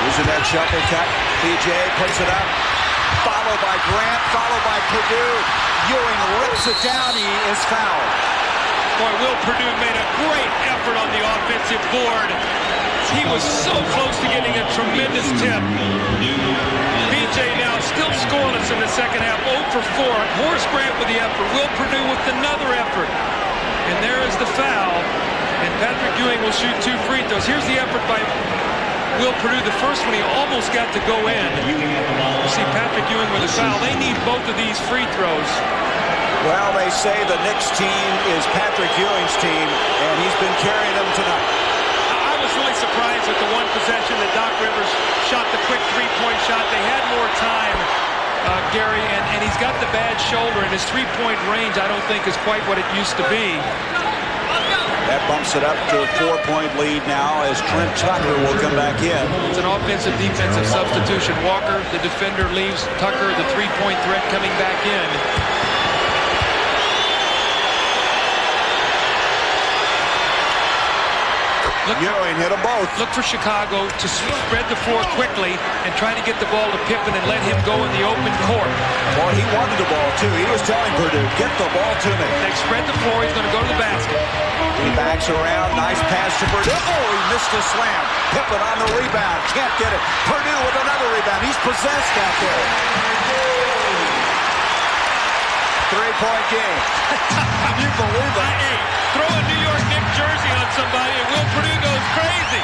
Using that shuffle cut. BJ puts it up. Followed by Grant. Followed by Purdue. Ewing rips it down. He is fouled. Boy, Will Purdue made a great effort on the offensive board. He was so close to getting a tremendous tip. BJ now still scoreless in the second half. 0 for 4. Horace Grant with the effort. Will Purdue with another effort. And there is the foul. And Patrick Ewing will shoot 2 free throws. Here's the effort by Will Purdue. The first one he almost got to go in. You see Patrick Ewing with a foul. They need both of these free throws. Well, they say the Knicks team is Patrick Ewing's team, and he's been carrying them tonight. I was really surprised at the one possession that Doc Rivers shot the quick 3-point shot. They had more time, Gary, and he's got the bad shoulder, and his 3-point range I don't think is quite what it used to be. That bumps it up to a 4-point lead now as Trent Tucker will come back in. It's an offensive-defensive substitution. Walker, the defender, leaves. Tucker, the 3-point threat, coming back in. Ewing hit them both. Look for Chicago to spread the floor quickly and try to get the ball to Pippen and let him go in the open court. Boy, he wanted the ball, too. He was telling Purdue, get the ball to me. They spread the floor. He's going to go to the basket. He backs around. Nice pass to Purdue. Oh, he missed a slam. Pippen on the rebound. Can't get it. Purdue with another rebound. He's possessed out there. 3-point game. Can you believe that? Hey, throw a New York Knicks jersey on somebody and Will Purdue goes crazy.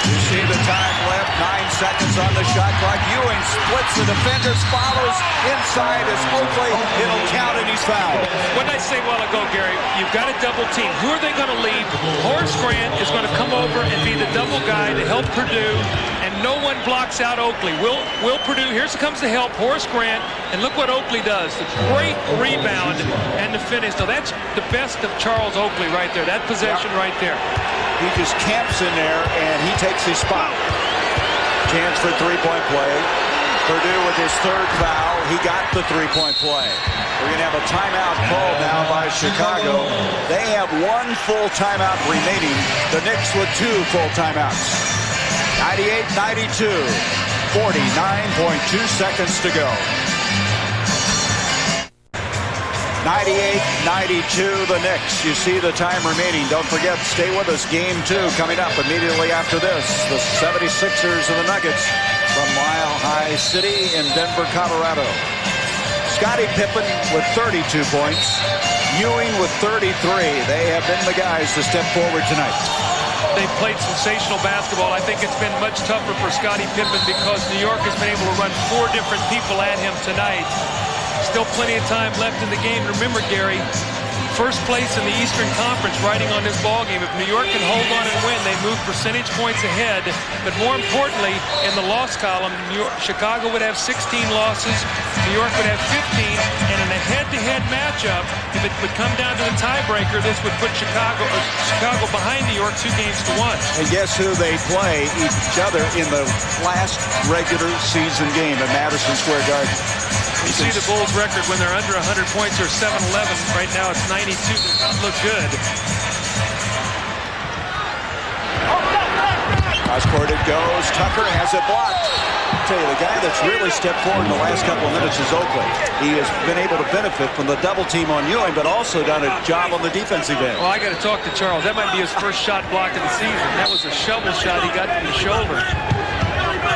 You see the time left. 9 seconds seconds on the shot clock. Ewing splits the defenders, follows inside as Oakley. It'll count, and he's fouled. What did I say a while ago, Gary? You've got a double team. Who are they going to leave? Horace Grant is going to come over and be the double guy to help Purdue, and no one blocks out Oakley. Will Purdue, here comes the help, Horace Grant, and look what Oakley does. The great rebound and the finish. So that's the best of Charles Oakley right there, that possession right there. He just camps in there, and he takes his spot. Chance for three-point play. Purdue with his third foul. He got the three-point play. We're going to have a timeout called now by Chicago. They have one full timeout remaining. The Knicks with two full timeouts. 98-92. 49.2 seconds to go. 98-92, the Knicks. You see the time remaining. Don't forget, stay with us. Game 2 coming up immediately after this. The 76ers and the Nuggets from Mile High City in Denver, Colorado. Scottie Pippen with 32 points. Ewing with 33. They have been the guys to step forward tonight. They've played sensational basketball. I think it's been much tougher for Scottie Pippen because New York has been able to run 4 different people at him tonight. Still plenty of time left in the game. Remember, Gary, first place in the Eastern Conference riding on this ball game. If New York can hold on and win, they move percentage points ahead. But more importantly, in the loss column, Chicago would have 16 losses. New York would have 15. And in a head-to-head matchup, if it would come down to the tiebreaker, this would put Chicago behind New York 2-1. And guess who they play each other in the last regular season game at Madison Square Garden? You see the Bulls record when they're under 100 points or 7-11. Right now it's 92. Does not look good. Cross court it goes. Tucker has it blocked. I'll tell you, the guy that's really stepped forward in the last couple of minutes is Oakley. He has been able to benefit from the double team on Ewing, but also done a job on the defensive end. Well, I got to talk to Charles. That might be his first shot block of the season. That was a shovel shot he got from the shoulder.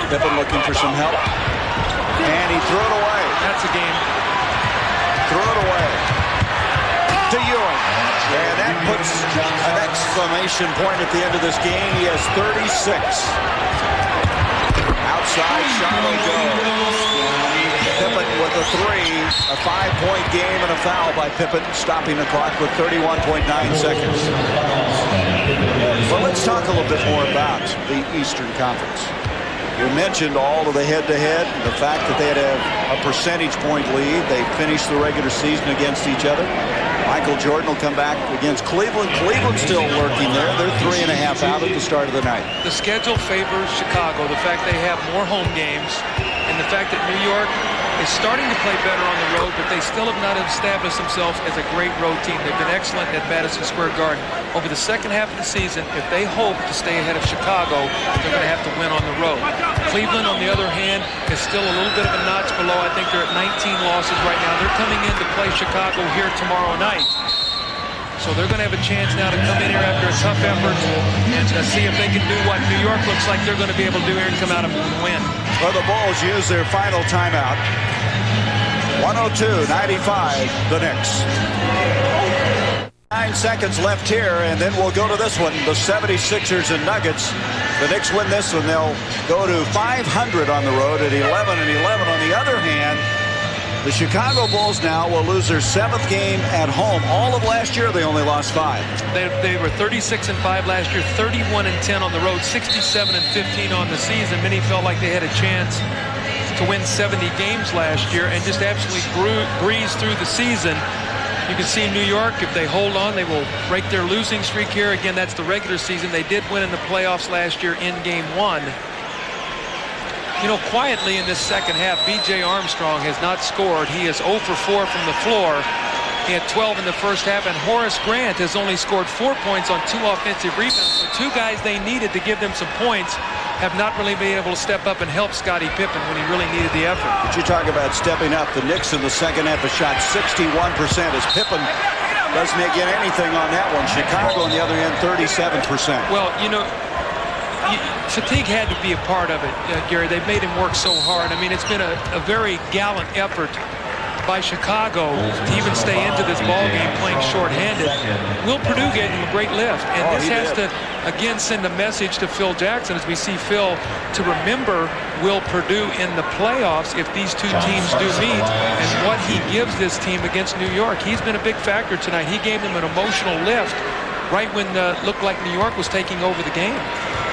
Pippen looking for some help. And he threw it away. That's a game. Threw it away to Ewing. And that puts an exclamation point at the end of this game. He has 36. Outside shot will go. Pippen with a 3. A 5-point game and a foul by Pippen, stopping the clock with 31.9 seconds. Well, let's talk a little bit more about the Eastern Conference. You mentioned all of the head-to-head, the fact that they had a percentage point lead. They finished the regular season against each other. Michael Jordan will come back against Cleveland. Cleveland's still lurking there. They're 3.5 out at the start of the night. The schedule favors Chicago. The fact they have more home games and the fact that New York is starting to play better on the road, but they still have not established themselves as a great road team. They've been excellent at Madison Square Garden. Over the second half of the season, if they hope to stay ahead of Chicago, they're going to have to win on the road. Cleveland, on the other hand, is still a little bit of a notch below. I think they're at 19 losses right now. They're coming in to play Chicago here tomorrow night. So they're going to have a chance now to come in here after a tough effort and see if they can do what New York looks like they're going to be able to do here and come out and win. Well, the Bulls use their final timeout. 102-95, the Knicks. 9 seconds left here, and then we'll go to this one. The 76ers and Nuggets. The Knicks win this one. They'll go to 500 on the road at 11-11. On the other hand, the Chicago Bulls now will lose their 7th game at home. All of last year, they only lost 5. They were 36-5 last year, 31-10 on the road, 67-15 on the season. Many felt like they had a chance to win 70 games last year and just absolutely breeze through the season. You can see New York, if they hold on, they will break their losing streak here. Again, that's the regular season. They did win in the playoffs last year in Game 1. You know, quietly in this second half, B.J. Armstrong has not scored. He is 0 for 4 from the floor. He had 12 in the first half, and Horace Grant has only scored 4 points on 2 offensive rebounds. So 2 guys they needed to give them some points have not really been able to step up and help Scottie Pippen when he really needed the effort. But you talk about stepping up. The Knicks in the second half have shot 61% as Pippen doesn't get anything on that one. Chicago on the other end, 37%. Well, you know, fatigue had to be a part of it, Gary. They've made him work so hard. I mean, it's been a very gallant effort by Chicago to even stay into this ball game playing shorthanded. Will Purdue gave him a great lift, and this has to again send a message to Phil Jackson as we see Phil to remember Will Purdue in the playoffs if these two teams do meet, and what he gives this team against New York. He's been a big factor tonight. He gave them an emotional lift right when looked like New York was taking over the game.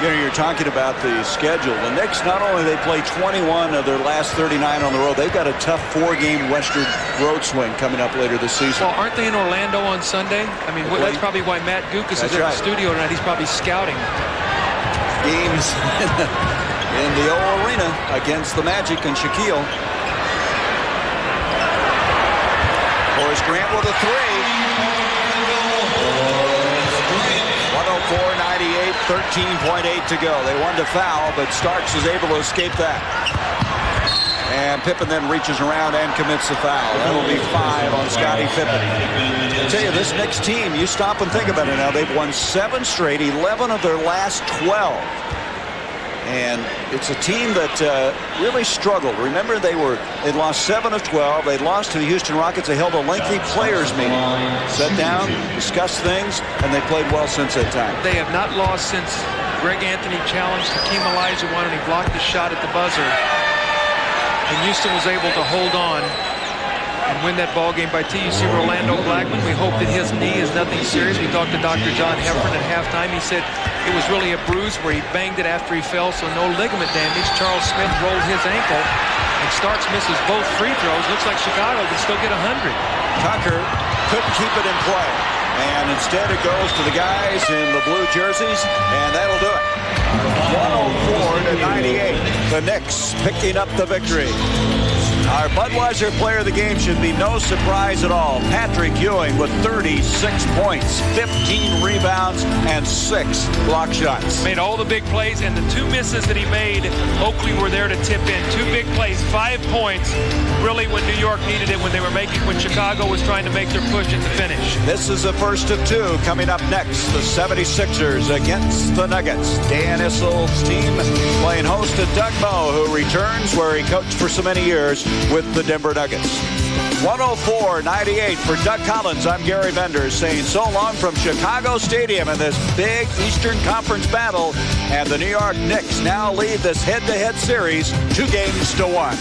You know, you're talking about the schedule. The Knicks, not only they play 21 of their last 39 on the road, they've got a tough 4-game Western road swing coming up later this season. Well, aren't they in Orlando on Sunday? I mean, that's probably why Matt Gukas is in the studio tonight. He's probably scouting. Games in the O Arena against the Magic and Shaquille. Horace Grant with a 3. 104-98, 13.8 to go. They wanted to foul, but Starks is able to escape that. And Pippen then reaches around and commits the foul. That will be 5 on Scottie Pippen. I tell you, this Knicks team, you stop and think about it now. They've won 7 straight, 11 of their last 12. And it's a team that really struggled. Remember, they'd lost 7 of 12. They lost to the Houston Rockets. They held a lengthy players meeting, sat down, discussed things, and they played well since that time. They have not lost since Greg Anthony challenged Hakeem Olajuwon and he blocked the shot at the buzzer. And Houston was able to hold on and win that ball game by T. You see Rolando Blackman. We hope that his knee is nothing serious. We talked to Dr. John Heffron at halftime. He said it was really a bruise where he banged it after he fell, so no ligament damage. Charles Smith rolled his ankle, and Starks misses both free throws. Looks like Chicago can still get 100. Tucker couldn't keep it in play, and instead it goes to the guys in the blue jerseys, and that'll do it. 104-98. The Knicks picking up the victory. Our Budweiser player of the game should be no surprise at all. Patrick Ewing with 36 points, 15 rebounds, and 6 block shots. Made all the big plays, and the 2 misses that he made, Oakley were there to tip in. 2 big plays, 5 points, really when New York needed it, when Chicago was trying to make their push at the finish. This is the first of 2 coming up next. The 76ers against the Nuggets. Dan Issel's team playing host to Doug Moe, who returns where he coached for so many years with the Denver Nuggets. 104-98 for Doug Collins. I'm Gary Bender saying so long from Chicago Stadium in this big Eastern Conference battle. And the New York Knicks now lead this head-to-head series 2-1.